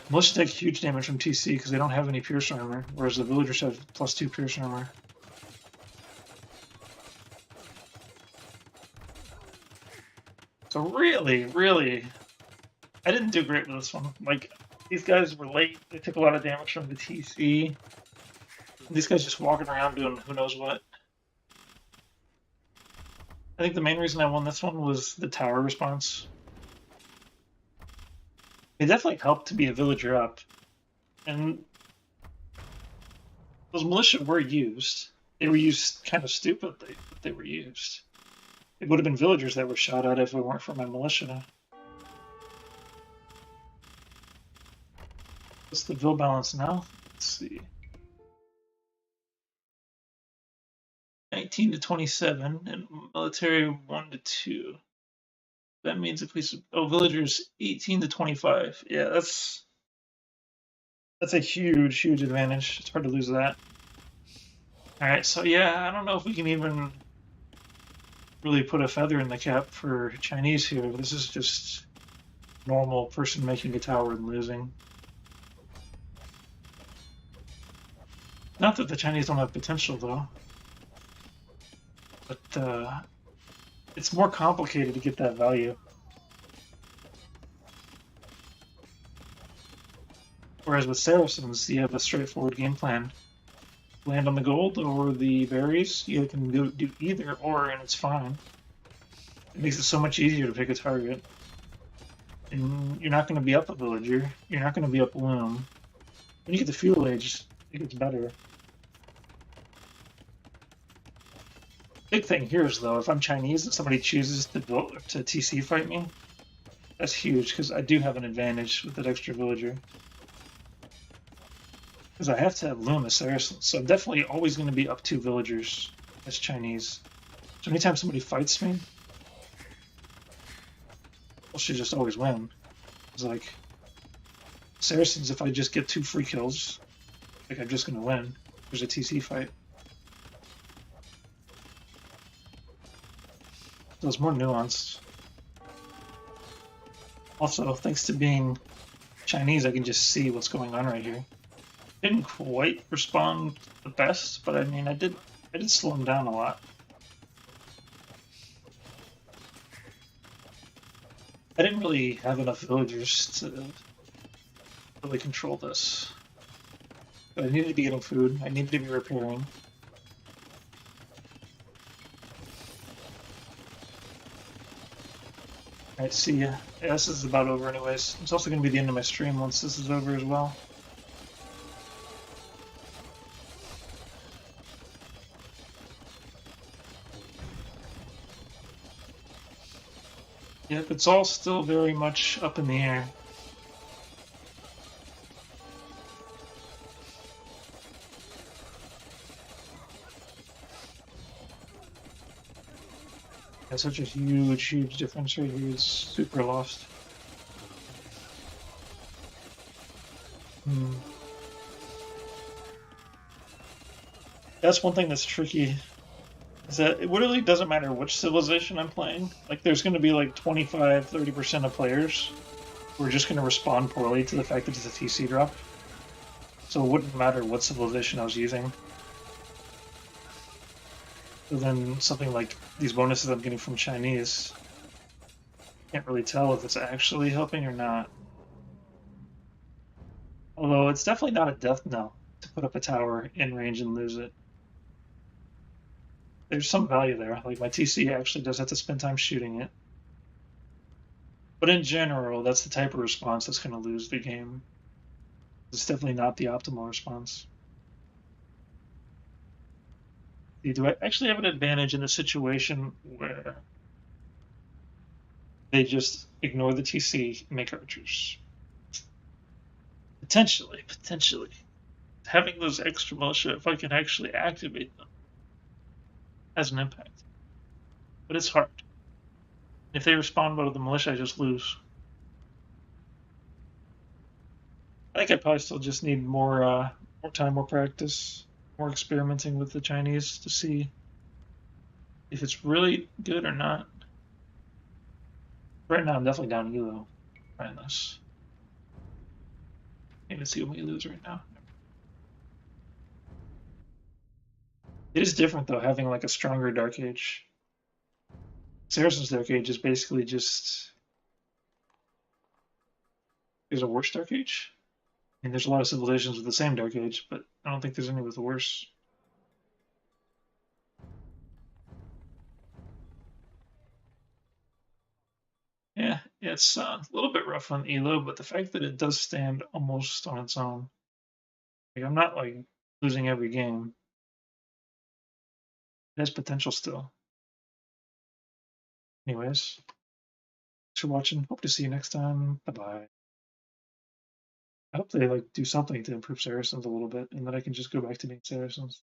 Militia take huge damage from TC because they don't have any pierce armor, whereas the villagers have +2 pierce armor. So really, I didn't do great with this one. Like, these guys were late. They took a lot of damage from the TC. These guys just walking around doing who knows what. I think the main reason I won this one was the tower response. It definitely helped to be a villager up. And those militia were used. They were used kind of stupidly, but they were used. It would have been villagers that were shot at if it weren't for my militia. What's the vill balance now? Let's see. 19 to 27, and military 1 to 2. That means if we villagers 18 to 25. Yeah, that's a huge advantage. It's hard to lose that. All right, so yeah, I don't know if we can even really put a feather in the cap for Chinese here. This is just normal person making a tower and losing. Not that the Chinese don't have potential though, but it's more complicated to get that value. Whereas with Saracens, you have a straightforward game plan. Land on the gold or the berries, you can do either or and it's fine. It makes it so much easier to pick a target. And you're not going to be up a villager, you're not going to be up loom. When you get the fuel age, it gets better. Big thing here is though, if I'm Chinese and somebody chooses to TC fight me, that's huge because I do have an advantage with that extra villager. Because I have to have loom as Saracens, so I'm definitely always going to be up 2 villagers as Chinese. So anytime somebody fights me, I should just always win. It's like Saracens, if I just get 2 free kills, like I'm just going to win. There's a TC fight. So it's more nuanced. Also, thanks to being Chinese, I can just see what's going on right here. Didn't quite respond the best, but I mean, I did slow him down a lot. I didn't really have enough villagers to really control this. But I needed to be getting food. I needed to be repairing. Alright, see ya. Yeah, this is about over anyways. It's also going to be the end of my stream once this is over as well. Yep, it's all still very much up in the air. That's such a huge difference right here. It's super lost. That's one thing that's tricky. Is that it literally doesn't matter which civilization I'm playing. Like, there's going to be like 25-30% of players who are just going to respond poorly to the fact that it's a TC drop. So it wouldn't matter what civilization I was using. So then something like these bonuses I'm getting from Chinese, can't really tell if it's actually helping or not. Although it's definitely not a death knell to put up a tower in range and lose it. There's some value there. Like, my TC actually does have to spend time shooting it. But in general, that's the type of response that's going to lose the game. It's definitely not the optimal response. Do I actually have an advantage in a situation where they just ignore the TC and make archers? Potentially. Having those extra militia, if I can actually activate them, has an impact. But it's hard. If they respond well to the militia, I just lose. I think I probably still just need more time, more practice, more experimenting with the Chinese to see if it's really good or not. Right now, I'm definitely down Elo trying this. Maybe see what we lose right now. It is different though, having like a stronger Dark Age. Saracen's Dark Age is basically just is a worse Dark Age. I mean, there's a lot of civilizations with the same Dark Age, but I don't think there's any with a worse. Yeah, it's a little bit rough on Elo, but the fact that it does stand almost on its own, like I'm not like losing every game. It has potential still. Anyways, thanks for watching. Hope to see you next time. Bye bye. I hope they like do something to improve Saracens a little bit, and then I can just go back to being Saracens.